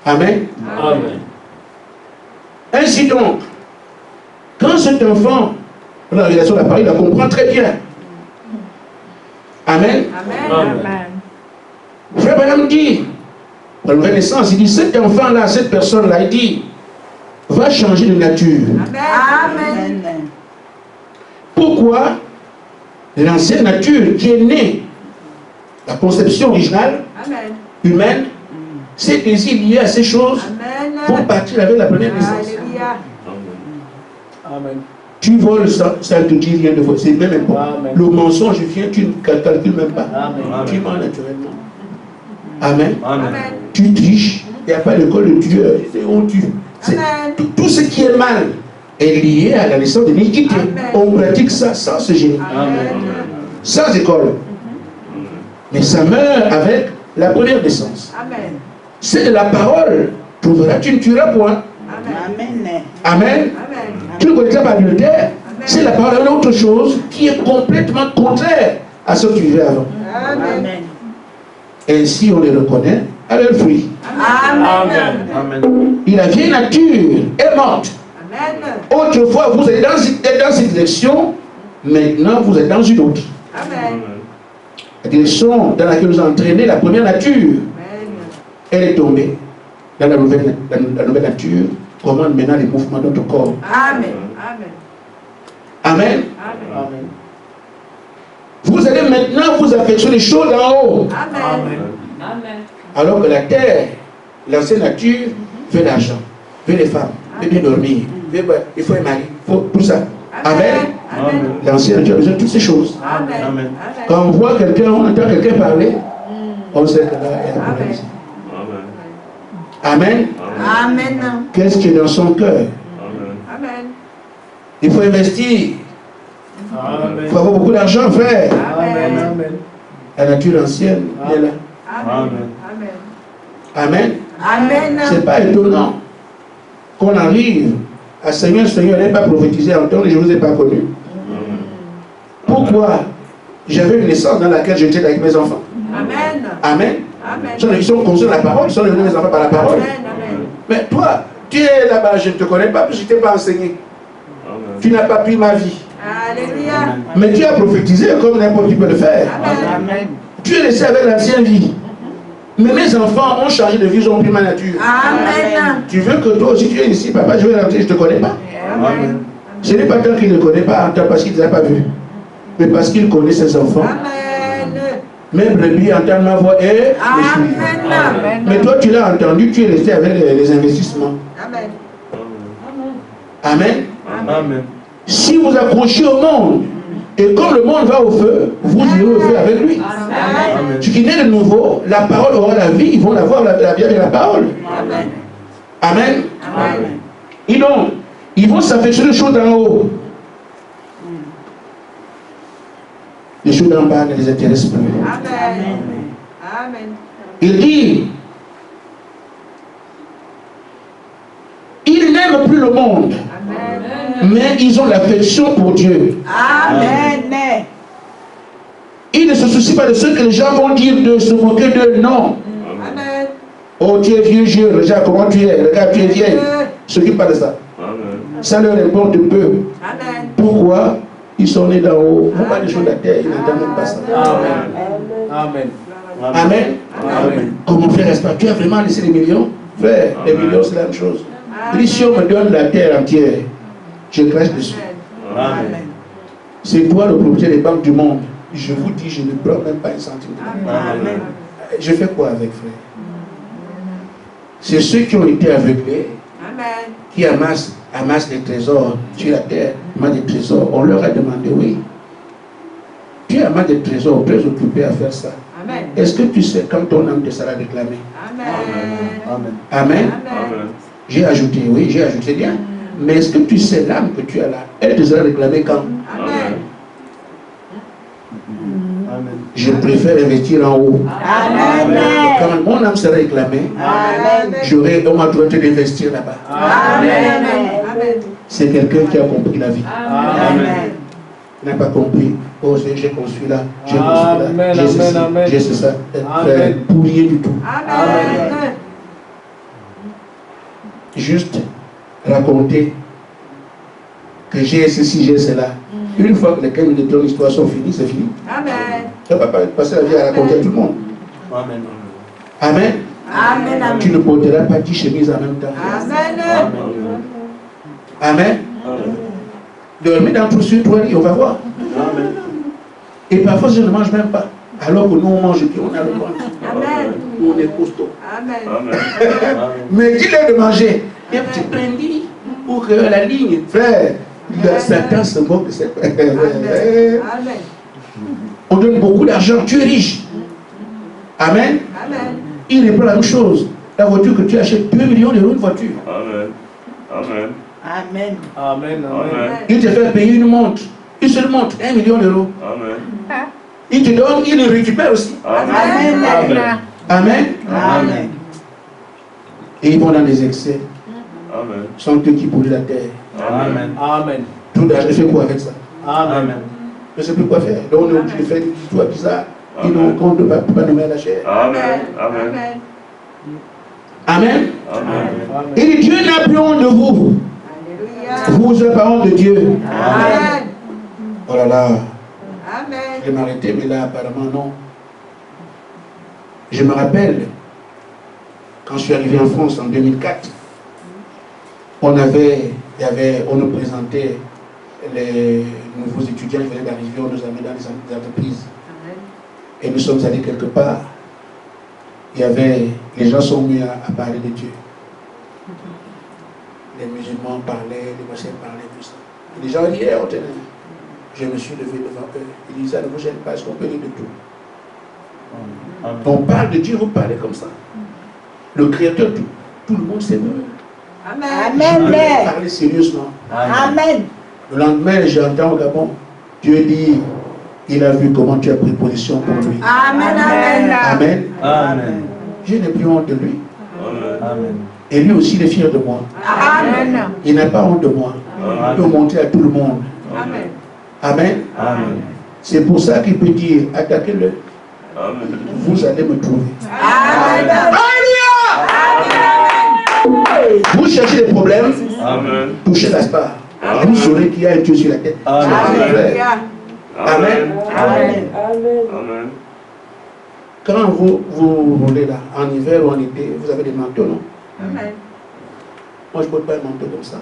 Amen. Amen. Ainsi donc, quand cet enfant, la révélation de la parole, il la comprend très bien. Amen. Amen. Amen. Frère Branham dit, La nouvelle naissance, il dit, cet enfant-là, cette personne-là, il dit, va changer de nature. Amen. Pourquoi l'ancienne nature qui est née, la conception originale, Amen. humaine, ces désirs liés à ces choses vont Amen. partir avec la première naissance. Alléluia. Amen. Tu voles, ça ne te dit rien de voler, c'est même pas. Amen. Le mensonge vient, tu ne calcules même pas. Amen. Tu mens naturellement. Amen. Amen. Tu triches, il n'y a pas d'école de tueur. C'est où tu. Amen. Tout ce qui est mal est lié à la naissance de l'iniquité. Amen. On pratique ça sans se gêner, Amen. sans école. Mais ça meurt avec la première naissance. Amen. C'est de la parole. Tu verras, tu ne tueras point. Amen. Amen. Amen. Tu ne connais pas l'adultère. C'est la parole d'une autre chose qui est complètement contraire à ce que tu vivais avant. Amen. Et si on les reconnaît, à leur fruit. Amen. Amen. Et la vieille nature est morte. Amen. Autrefois, vous êtes dans cette direction. Maintenant, vous êtes dans une autre. Amen. La direction dans laquelle nous a entraîné la première nature, Amen. elle est tombée dans la nouvelle nature. Commande maintenant les mouvements de notre corps. Amen. Amen. Amen. Amen. Amen. Vous allez maintenant vous affectionner les choses en haut. Amen. Amen. Alors que la terre, l'ancienne nature, veut l'argent, veut les femmes, veut bien dormir, il faut un mari, il faut tout ça. Amen. Amen. L'ancienne nature a besoin de toutes ces choses. Amen. Amen. Quand on voit quelqu'un, on entend quelqu'un parler, on sait que là, il y a un problème. Amen. Amen. Qu'est-ce qui est dans son cœur? Amen. Il faut investir. Amen. Il faut avoir beaucoup d'argent, frère. Amen. Amen. La nature ancienne, elle est là. Amen. Amen. Amen. C'est pas étonnant qu'on arrive à Seigneur, Seigneur, elle n'est pas prophétisé en temps et je ne vous ai pas connu. Pourquoi? J'avais une naissance dans laquelle j'étais avec mes enfants. Amen. Amen. Amen. Ils sont conscients de la parole, ils sont devenus mes enfants par la parole. Amen. Mais toi, tu es là-bas, je ne te connais pas, parce que je ne t'ai pas enseigné. Tu n'as pas pris ma vie. Alléluia. Mais tu as prophétisé comme n'importe qui peut le faire. Amen. Tu es resté avec l'ancienne vie. Mais mes enfants ont changé de vie, ils ont pris ma nature. Amen. Tu veux que toi aussi tu es ici, papa, je vais rentrer, je ne te connais pas. Amen. Ce n'est pas tant qu'il ne connaît pas, en tant parce qu'il ne les a pas vus, mais parce qu'il connaît ses enfants. Amen. Même brebis entendent ma voix et les suivent. Amen. Mais toi, tu l'as entendu, tu es resté avec les investissements. Amen. Amen. Amen. Si vous accrochez au monde, et comme le monde va au feu, vous irez au feu avec lui. Amen. Ce qui naît de nouveau, la parole aura la vie, ils vont avoir la vie avec la parole. Amen. Amen. Amen. Et donc, ils vont s'affectionner les choses d'en haut. Les choses d'en bas ne les intéressent plus. Amen. Amen. Il dit, ils n'aiment plus le monde, Amen. mais ils ont l'affection pour Dieu. Amen. Ils ne se soucient pas de ce que les gens vont dire d'eux, se moquer d'eux, non. Amen. Oh, tu es vieux jeu, regarde comment tu es, regarde, tu es vieille. Ne s'occupe pas de ça. Ça leur importe peu. Amen. Pourquoi? Ils sont nés d'en haut. On parle des choses de la terre, ils n'entendent même pas ça. Amen. Amen. Amen. Amen. Comment frère, est-ce pas? Tu as vraiment laissé des millions? Frère, les millions, c'est la même chose. Il dit, si on me donne la terre entière, je crache dessus. Amen. C'est toi le propriétaire des banques du monde. Je vous dis, je ne prends même pas un centime. Amen. Je fais quoi avec, frère? C'est ceux qui ont été aveuglés, Amen. qui amassent des trésors sur la terre, amassent des trésors. On leur a demandé, oui. Tu amasses des trésors, très occupé à faire ça. Amen. Est-ce que tu sais quand ton âme te sera réclamée? Amen. Amen. Amen. Amen. J'ai ajouté, oui, j'ai ajouté bien. Mais est-ce que tu sais l'âme que tu as là? Elle te sera réclamée quand? Amen. Amen. Je préfère investir en haut. Amen. Quand mon âme sera réclamée, Amen. on m'a droit d'investir là-bas. Amen. Amen. C'est quelqu'un qui a compris la vie. Amen. Il n'a pas compris. Oh, j'ai construit là, j'ai construit là, Amen, j'ai ceci, amen, amen. j'ai ça. Amen. Pour rien du tout. Amen. Juste raconter que j'ai ceci, j'ai cela. Une fois que les cahiers de ton histoire sont finis, c'est fini. Amen. Tu ne vas pas passer la vie à raconter à tout le monde. Amen. Amen. Amen. Tu ne porteras pas 10 chemises en même temps. Amen. Amen. Dormez dans tout sur toi, on va voir. Amen. Et parfois, je ne mange même pas. Alors que nous, on mange et puis on a le ventre. Amen. Nous, on est costaud. Amen. Mais dis-leur de manger. Et un petit brindis pour que la ligne, frère, le Satan se moque de cette. Amen. On donne beaucoup d'argent, tu es riche. Amen. Amen. Il reprend la même chose. La voiture que tu achètes, 2 millions d'euros, une voiture. Amen. Amen. Amen. Amen. Amen. Il te fait payer une montre. Une seule montre, 1 million d'euros. Amen. Il te donne, il le récupère aussi. Amen. Amen. Amen. Amen. Et ils vont dans les excès. Amen. Sont eux qui polluent la terre. Amen. Amen. Tout l'argent, fait quoi avec ça? Amen. Je ne sais plus quoi faire. Donc on est obligé de faire des histoires bizarres qui n'ont compte de pas nommer à la chair. Amen. Amen. Amen. Amen. Et Dieu n'a plus honte de vous. Alléluia. Vous êtes pas honte de Dieu. Amen. Oh là là. Amen. Je vais m'arrêter, mais là apparemment non. Je me rappelle, quand je suis arrivé en France en 2004, on nous présentait les nouveaux étudiants qui venaient d'arriver, on nous amenait dans les entreprises. Et nous sommes allés quelque part. Les gens sont mis à parler de Dieu. Les musulmans parlaient, les machins parlaient, tout ça. Et les gens disaient, je me suis levé devant eux. Ils disaient, ça ne vous gêne pas, est-ce qu'on peut dire de tout? On parle de Dieu, vous parlez comme ça. Le Créateur, tout le monde s'est meurt. Amen. Parler sérieusement. Amen. Le lendemain, j'entends au Gabon, Dieu dit, il a vu comment tu as pris position pour lui. Amen. Amen. Amen. Amen. Je n'ai plus honte de lui. Amen. Et lui aussi, il est fier de moi. Amen. Il n'a pas honte de moi. Il peut montrer à tout le monde. Amen. Amen. Amen. C'est pour ça qu'il peut dire, attaquez-le. Amen. Vous allez me trouver. Amen. Alléluia! Vous cherchez des problèmes, Amen. touchez la star. Vous saurez qu'il y a un Dieu sur la tête. Amen. Alléluia. Amen. Amen. Amen. Quand vous roulez là, en hiver ou en été, vous avez des manteaux, non? Amen. Moi, je ne porte pas un manteau comme ça.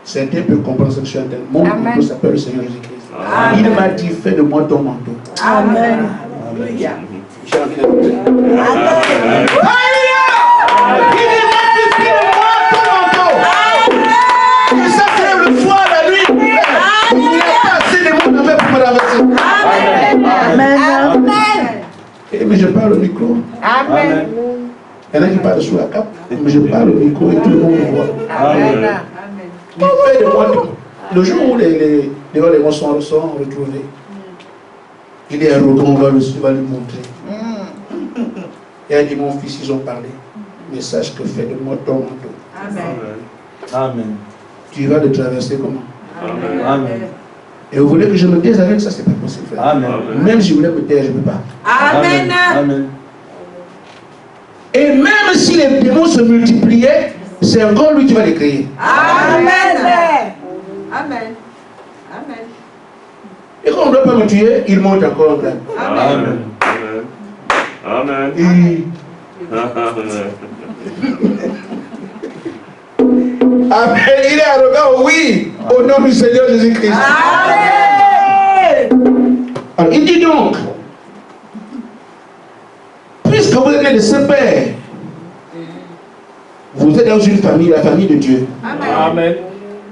Certains peuvent comprendre ce que je suis en train de dire. Mon manteau s'appelle le Seigneur Jésus-Christ. Amen. Il m'a dit, fais de moi ton manteau. Amen. Alléluia. J'ai envie de le dire. Amen. Alléluia! Il m'a dit, fais de moi ton manteau. Et ça, c'est le soir, la nuit. Il n'y a pas assez de monde avec pour me renverser. Amen. Mais je parle au micro. Amen. Il y en a qui parlent sous la cape, mais je parle au micro et tout le monde me voit. Amen. Il fait de moi le jour où les gens sont retrouvés, il est arrogant, on va lui montrer. Et elle dit, mon fils, ils ont parlé. Mais sache que fais de moi ton manteau. Amen. Amen. Tu vas le traverser comment? Amen. Et vous voulez que je me taise avec ça, c'est pas possible. Frère. Amen. Même si je voulais me taire, je ne peux pas. Amen. Amen. Et même si les démons se multipliaient, c'est encore lui qui va les créer. Amen. Amen. Amen. Et quand on ne doit pas me tuer, il monte encore en grade. Amen. Amen. Et- Amen. Il est arrogant, oui, au nom du Seigneur Jésus-Christ. Amen. Alors, il dit donc, puisque vous êtes de ce Père, vous êtes dans une famille, la famille de Dieu, Amen.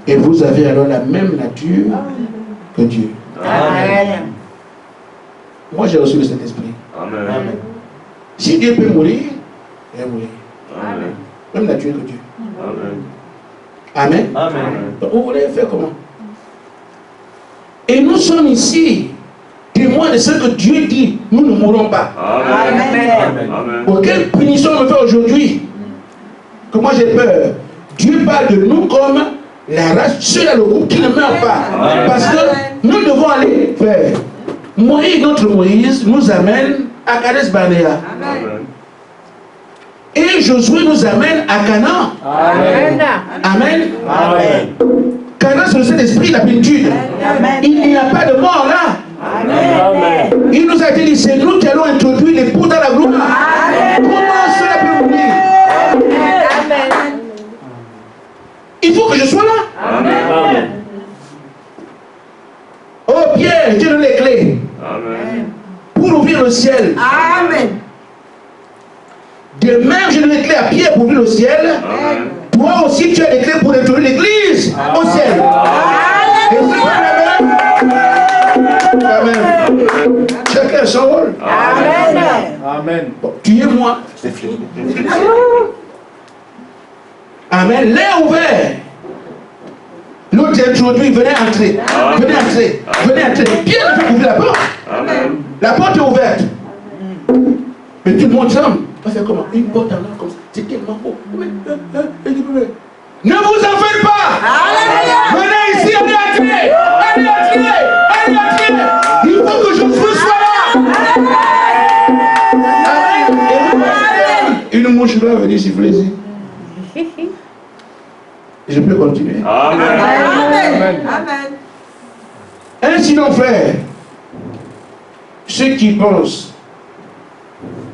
et vous avez alors la même nature que Dieu. Amen. Moi, j'ai reçu le Saint-Esprit. Amen. Si Dieu peut mourir, il va mourir. Amen. Même nature que Dieu. Amen. Amen. Amen. Donc, vous voulez faire comment? Et nous sommes ici, témoins de ce que Dieu dit. Nous ne mourrons pas. Amen. Amen. Amen. Pour quelle punition on me fait aujourd'hui? Que moi j'ai peur. Dieu parle de nous comme la race, ceux-là, le groupe qui ne meurt pas. Amen. Parce que nous devons aller faire. Moïse, notre Moïse, nous amène à Kades Barnea. Amen. Et Josué nous amène à Canaan. Amen. Amen. Amen. Canaan, c'est le Saint-Esprit, la plénitude. Amen. Il n'y a pas de mort là. Amen. Il nous a dit, c'est nous qui allons introduire l'époux dans la gloire. Amen. Comment cela peut m'oublier? Amen. Il faut que je sois là. Amen. Oh Pierre, Dieu donne les clés Amen. pour ouvrir le ciel. Amen. De même, je donne les clés à Pierre pour ouvrir le ciel. Amen. Toi aussi, tu as les clés pour détruire l'église au ciel. Et vous Amen. Amen. Chacun son rôle. Amen. Amen. Bon, tu es moi. C'est fini. Amen. L'air ouvert. L'autre introduit, venez entrer. Venez entrer. Venez entrer. Pierre ne peut ouvrir la porte. Amen. La porte est ouverte. Mais tout le monde semble. On va faire comment? Une porte en or comme ça. C'est tellement beau. Ne vous en faites pas. Venez ici, allez entrer. Allez entrer. Allez entrer. Il faut que je sois là. Amen. Une mouche va venir siffler ici. Et je peux continuer. Amen. Amen. Amen. Ainsi donc, frère, ceux qui pensent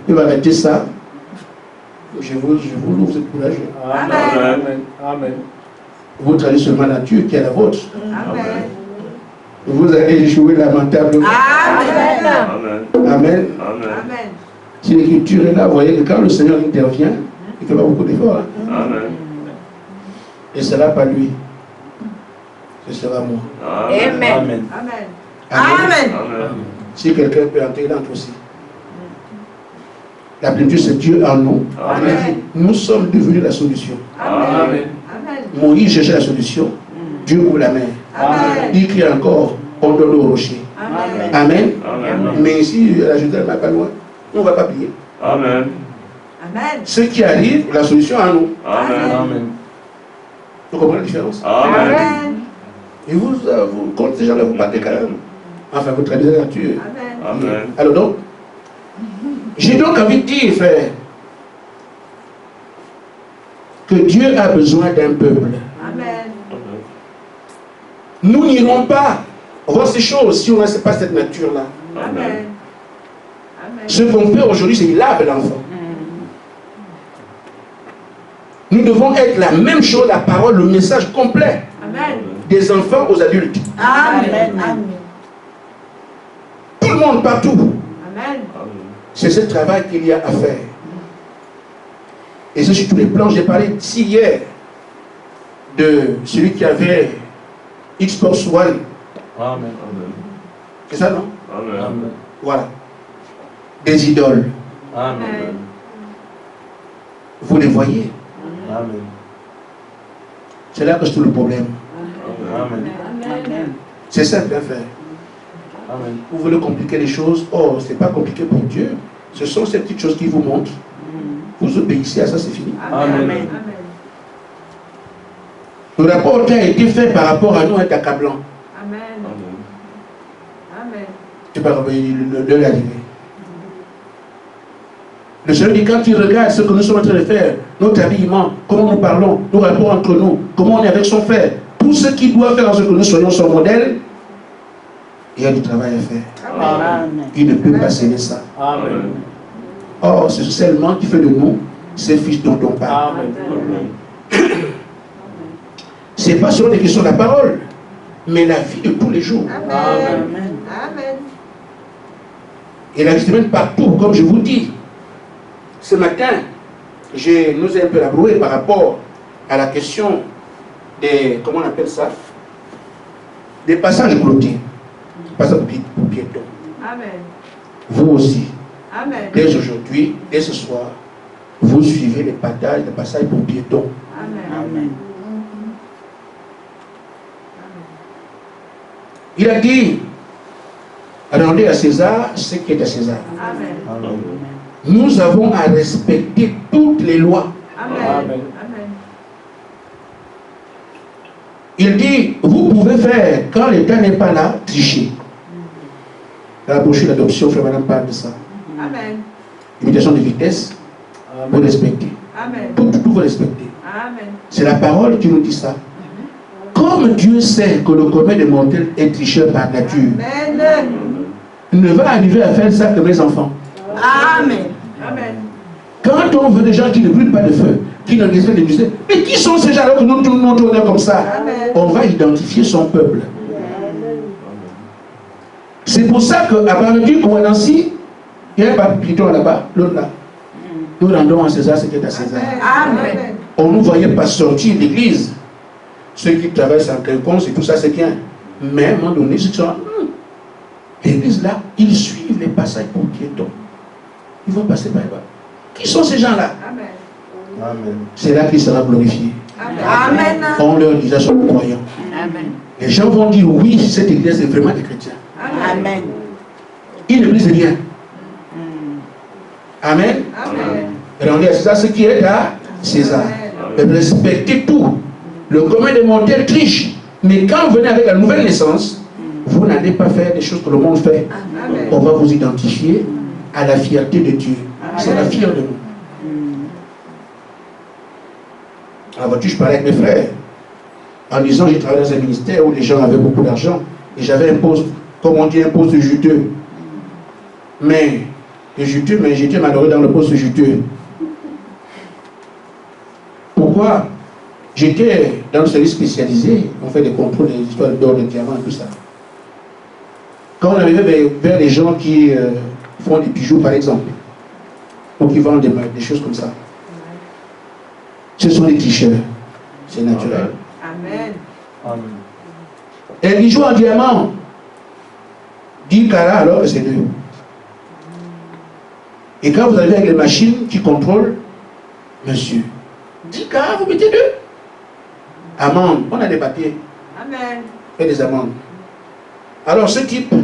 qu'ils vont arrêter ça, je vous loue, vous êtes courageux. Amen. Amen. Votre allez seulement la nature qui est la vôtre. Amen. Vous allez échouer lamentablement. Amen. Amen. Amen. Amen. Amen. Si l'écriture est là, vous voyez que quand le Seigneur intervient, il ne fait pas beaucoup d'efforts. Hein? Amen. Et ce ne sera pas lui. Ce sera moi. Amen. Amen. Amen. Amen. Amen. Si quelqu'un peut entrer, il entre aussi. La plénitude, c'est Dieu en nous. Amen. Nous sommes devenus la solution. Amen. Amen. Moïse cherchait la solution. Dieu ouvre la mer. Amen. Il crie encore, on donne au rocher. Amen. Amen. Amen. Mais ici, la Judée n'est pas loin. On ne va pas prier. Amen. Amen. Ce qui arrive, la solution en nous. Amen. Amen. Vous comprenez la différence? Amen. Amen. Et vous, quand ces gens-là vous battez quand même. Enfin, vous traduisez la nature. Amen. Amen. Alors donc, j'ai donc envie de dire, frère, que Dieu a besoin d'un peuple. Amen. Nous n'irons pas voir ces choses si on n'a pas cette nature-là. Amen. Amen. Ce qu'on fait aujourd'hui, c'est laver l'enfant. Nous devons être la même chose, la parole, le message complet. Amen. Des enfants aux adultes. Amen. Amen. Tout le monde, partout. Amen. C'est ce travail qu'il y a à faire. Et c'est sur tous les plans. J'ai parlé ici hier de celui qui avait Xbox One. Amen. C'est ça, non? Amen. Voilà. Des idoles. Amen. Vous les voyez. Amen. C'est là que c'est tout le problème. Amen. Amen. C'est simple à faire. Amen. Vous voulez compliquer les choses. Oh, c'est pas compliqué pour Dieu. Ce sont ces petites choses qui vous montrent. Vous obéissez à ça, c'est fini. Amen. Le rapport qui a été fait par rapport à nous est accablant. Amen. Amen. C'est pas de l'arrivée. Le Seigneur dit, quand tu regardes ce que nous sommes en train de faire, notre habillement, comment nous parlons, nos rapports entre nous, comment on est avec son frère, tout ce qu'il doit faire en ce que nous soyons son modèle, il y a du travail à faire. Amen. Il ne peut pas céder ça. Amen. Or, c'est seulement qui fait de nous ces fils dont on parle. Amen. Ce n'est pas seulement des questions de la parole, mais la vie de tous les jours. Amen. Amen. Et la vie se mène partout, comme je vous dis. Ce matin, nous ai un peu labroué par rapport à la question des, comment on appelle ça, des passages clôtés. Passages pour piétons. Amen. Vous aussi, Amen. dès aujourd'hui, dès ce soir, vous suivez les passages pour piétons. Amen. Il a dit, rendez à César ce qui est à César. Amen. Amen. Nous avons à respecter toutes les lois. Amen. Amen. Amen. Il dit, vous pouvez faire, quand l'État n'est pas là, tricher. Dans la brochure d'adoption, frère madame parle de ça. Amen. Limitation de vitesse, vous respectez. Amen. Tout vous respectez. Amen. C'est la parole qui nous dit ça. Comme Dieu sait que le commun des mortels est tricheur par nature, Amen. il ne va arriver à faire ça que mes enfants. Amen. Amen. Quand on veut des gens qui ne brûlent pas de feu, qui ne respectent les musées, mais qui sont ces gens-là que nous tournons comme ça? On va identifier son peuple. C'est pour ça qu'à Baraduc ou à Nancy, il y a un papillon là-bas, l'autre là. Nous rendons à César ce qui est à César. Amen. On ne nous voyait pas sortir d'église. Ceux qui travaillent sans quinconce et tout ça, c'est bien. Mais à un moment donné, ceux qui sont l'église là, ils suivent les passages pour piétons. Ils vont passer par là. Qui sont ces gens-là? Amen. C'est là qu'il sera glorifié. Amen. On leur dira son croyant. Amen. Les gens vont dire oui, cette église est vraiment des chrétiens. Amen. Une église de rien. Amen. Amen. Rendez à César ce qui est à César. Respectez tout. Le commun des mortels triche. Mais quand vous venez avec la nouvelle naissance, vous n'allez pas faire des choses que le monde fait. Amen. On va vous identifier à la fierté de Dieu. C'est la fierté de nous. À la voiture, je parlais avec mes frères. En disant, j'ai travaillé dans un ministère où les gens avaient beaucoup d'argent. Et j'avais un poste, comme on dit, un poste juteux. Mais j'étais malheureux dans le poste juteux. Pourquoi? J'étais dans le service spécialisé. On fait des contrôles des histoires d'or, de diamants et tout ça. Quand on arrivait vers les gens qui font des bijoux, par exemple, ou qui vendent des choses comme ça, ce sont des tricheurs. C'est naturel. Amen. Amen. Un bijou en diamant, 10 carats alors que c'est 2. Et quand vous arrivez avec les machines qui contrôlent, monsieur, 10 carats, vous mettez 2. Amende, on a des papiers. Amen. Et des amendes. Alors ce type,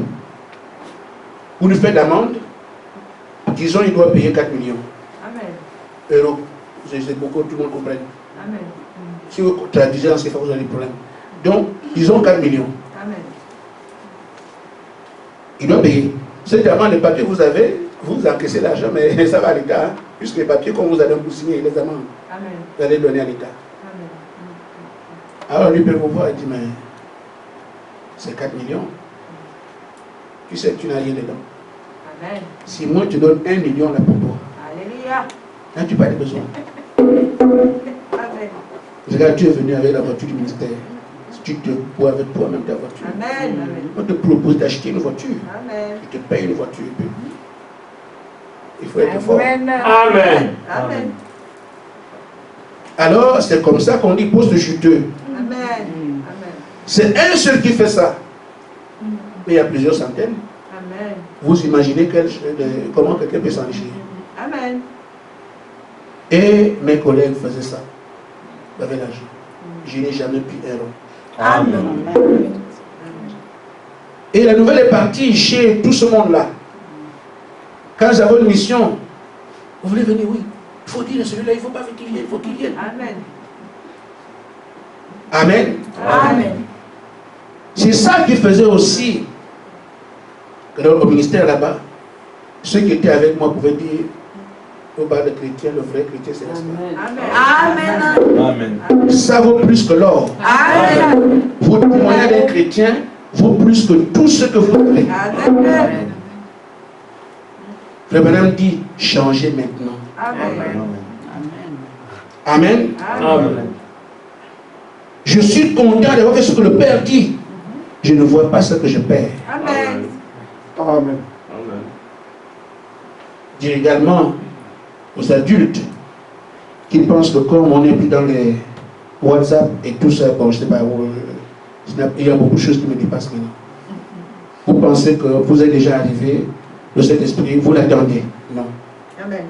vous lui faites d'amende, disons il doit payer 4 millions Amen. euros. C'est beaucoup, tout le monde comprenne. Amen. Si vous traduisez en CFA, vous avez des problèmes. Donc, disons 4 millions. Amen. Il doit payer. C'est d'amende, les papiers vous avez, vous encaissez l'argent, mais ça va à l'État. Hein, puisque les papiers, comme vous allez vous signer les amendes, Amen. vous allez donner à l'État. Amen. Alors lui peut vous voir et dit, mais c'est 4 millions. Tu sais que tu n'as rien dedans. Amen. Si moi je te donne 1 million là pour toi, Alléluia. là tu n'as pas de besoin. Amen. Regarde, tu es venu avec la voiture du ministère. Si tu te bois avec toi-même ta voiture. Amen. Amen. On te propose d'acheter une voiture. Amen. Tu te payes une voiture. Il faut être fort. Amen. Amen. Amen. Alors, c'est comme ça qu'on dit poste juteux. Amen. Amen. C'est un seul qui fait ça. Mais il y a plusieurs centaines. Amen. Vous imaginez comment quelqu'un peut s'enrichir. Amen. Et mes collègues faisaient ça. Ils avaient l'argent. Je n'ai jamais pris un rond. Amen. Et la nouvelle est partie chez tout ce monde-là. Quand j'avais une mission, vous voulez venir, oui. Il faut dire à celui-là, il ne faut pas qu'il vienne, il faut qu'il vienne. Amen. Amen. Amen. C'est ça qui faisait aussi que au ministère là-bas, ceux qui étaient avec moi pouvaient dire au bas de chrétien, le vrai chrétien, c'est l'espace. Amen. Amen. Ça vaut plus que l'or. Amen. Votre témoignage d'un chrétien vaut plus que tout ce que vous avez. Amen. Frère Branham dit, changez maintenant. Amen. Amen. Amen. Je suis content d'avoir fait ce que le Père dit. Je ne vois pas ce que je perds. Amen. Amen. Dis également aux adultes qui pensent que comme on n'est plus dans les WhatsApp et tout ça, bon, je ne sais pas, il y a beaucoup de choses qui me dépassent maintenant. Vous pensez que vous êtes déjà arrivé, le Saint-Esprit, vous l'attendez. Non, Amen.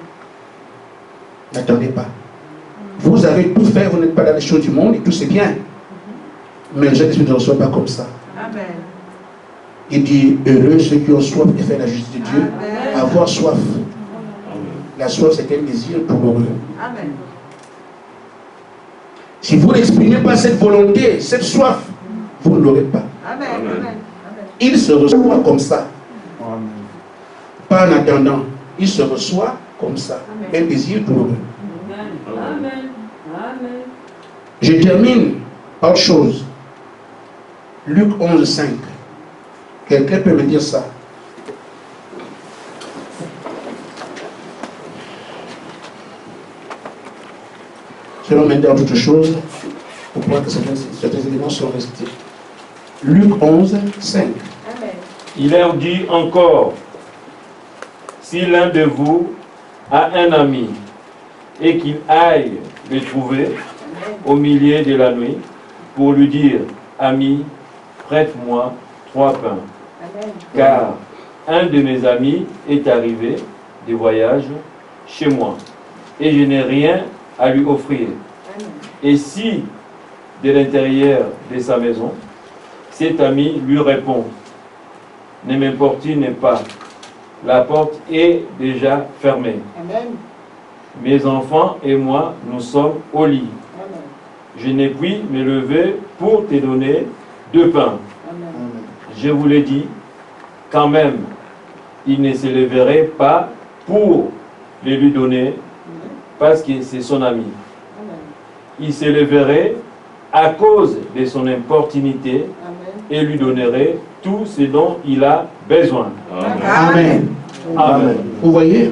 n'attendez pas. Vous avez tout fait, vous n'êtes pas dans les choses du monde et tout c'est bien. Mais le Saint-Esprit ne reçoit pas comme ça. Amen. Il dit, heureux ceux qui ont soif de faire la justice de Dieu, Amen. avoir soif. La soif, c'est un désir douloureux. Amen. Si vous n'exprimez pas cette volonté, cette soif, vous ne l'aurez pas. Amen. Amen. Amen. Il se reçoit comme ça, Amen. pas en attendant. Il se reçoit comme ça, un désir douloureux. Amen. Amen. Je termine par autre chose. Luc 11, 5. Quelqu'un peut me dire ça? Nous allons maintenant d'autres choses pour voir que certains éléments sont restés. Luc 11, 5. Amen. Il leur dit encore, si l'un de vous a un ami et qu'il aille le trouver au milieu de la nuit pour lui dire, ami, prête-moi 3 pains, Amen. car un de mes amis est arrivé de voyage chez moi et je n'ai rien à lui offrir. Amen. Et si de l'intérieur de sa maison, cet ami lui répond, ne m'importune pas, la porte est déjà fermée. Amen. Mes enfants et moi, nous sommes au lit. Amen. Je n'ai pu me lever pour te donner 2 pains. Amen. Je vous l'ai dit, quand même, il ne se leverait pas pour le lui donner, parce que c'est son ami. Amen. Il se leverait à cause de son importunité Amen. et lui donnerait tout ce dont il a besoin. Amen. Amen. Vous voyez,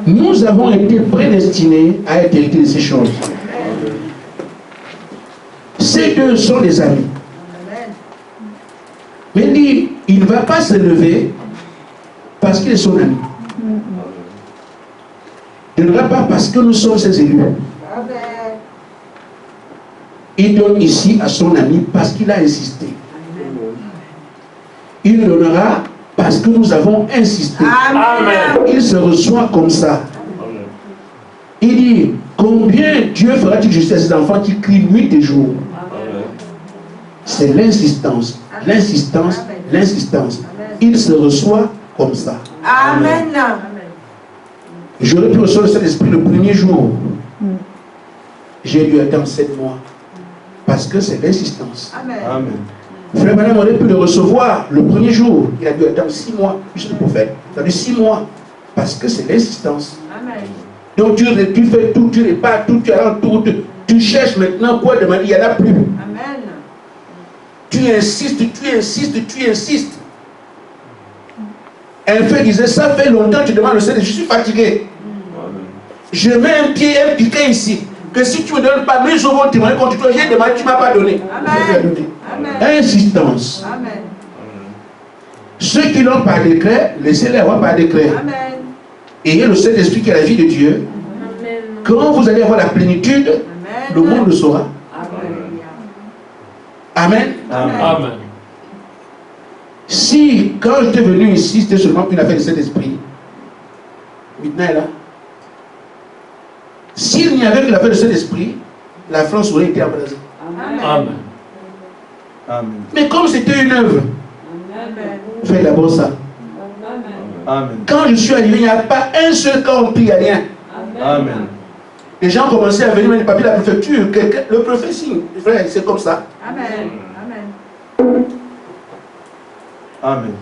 nous avons été prédestinés à être hérités de ces choses. Ces deux sont des amis. Amen. Mais il dit, il ne va pas se lever parce qu'il est son ami. Il ne va pas parce que nous sommes ses élus. Amen. Il donne ici à son ami parce qu'il a insisté. Il donnera parce que nous avons insisté. Amen. Il se reçoit comme ça. Il dit, combien Dieu fera-t-il justice à ses enfants qui crient nuit et jour? C'est l'insistance, l'insistance, l'insistance. Il se reçoit comme ça. Amen. J'aurais pu recevoir le Saint-Esprit le premier jour. J'ai dû attendre 7 mois. Parce que c'est l'insistance. Amen. Amen. Frère Madame aurait pu le recevoir le premier jour. Il a dû attendre 6 mois. Juste le prophète. Ça a dû 6 mois. Parce que c'est l'insistance. Amen. Donc tu fais tout, tu répares tout, tu alentours, tu cherches maintenant quoi demander, il n'y en a plus. Amen. Tu insistes, tu insistes, tu insistes. Un frère disait, ça fait longtemps que tu demandes le Seigneur, je suis fatigué. Je mets un piquet ici. Que si tu ne me donnes pas, mes jours vont témoigner contre toi. J'ai demandé, tu ne m'as pas donné. Amen. Amen. Insistance. Amen. Ceux qui l'ont par décret, laissez-les avoir par décret. Amen. Ayez le Saint-Esprit qui est la vie de Dieu. Quand vous allez avoir la plénitude, Amen. le monde le saura. Amen. Amen. Si, quand j'étais venu ici, c'était seulement une affaire de cet esprit, maintenant elle est là. S'il n'y avait que l'affaire de cet esprit, la France aurait été embrasée. Amen. Amen. Mais comme c'était une œuvre, Amen. faites d'abord ça. Amen. Quand je suis arrivé, il n'y a pas un seul cas où il n'y a rien. Amen. Les gens commençaient à venir mettre les papiers à la préfecture. Le préfet signe. Frère, c'est comme ça. Amen. Amen. Amen.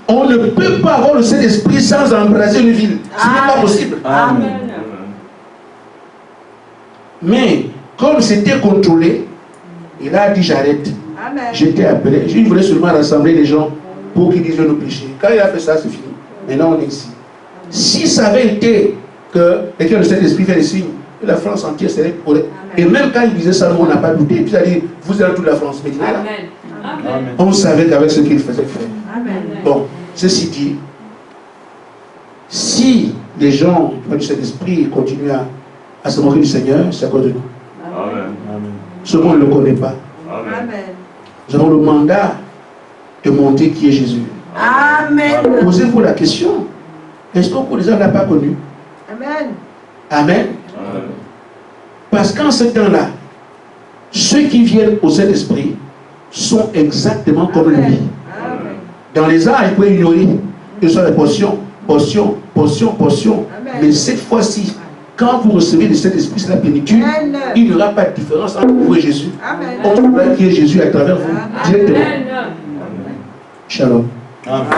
On ne peut pas avoir le Saint-Esprit sans embraser une ville. Ce n'est pas possible. Amen. Mais, comme c'était contrôlé, il a dit j'arrête. Amen. J'étais appelé. Je voulais seulement rassembler les gens pour qu'ils disent nos péchés. Quand il a fait ça, c'est fini. Maintenant, on est ici. Si ça avait été que le Saint-Esprit fait des signes, la France entière serait pour. Et même quand il disait ça, on n'a pas douté. Puis il a dit, vous êtes dans toute la France. Mais là, Amen. on savait qu'avec ce qu'il faisait faire. Amen. Bon, ceci dit, si les gens du Saint-Esprit continuent à se moquer du Seigneur, c'est à cause de nous. Amen. Amen. Ce monde ne le connaît pas. Amen. Nous avons le mandat de montrer qui est Jésus. Amen. Posez-vous la question, est-ce qu'on les gens ne l'a pas connu? Amen. Amen. Parce qu'en ce temps-là, ceux qui viennent au Saint-Esprit sont exactement comme lui. Amen. Dans les âges, ils pouvaient ignorer que ce sont les portions, portions, portions, portions. Amen. Mais cette fois-ci, quand vous recevez le Saint-Esprit, c'est la plénitude, Amen. il n'y aura pas de différence entre vous et Jésus. Amen. On saura qui est Jésus à travers vous, Amen. directement. Shalom. Amen.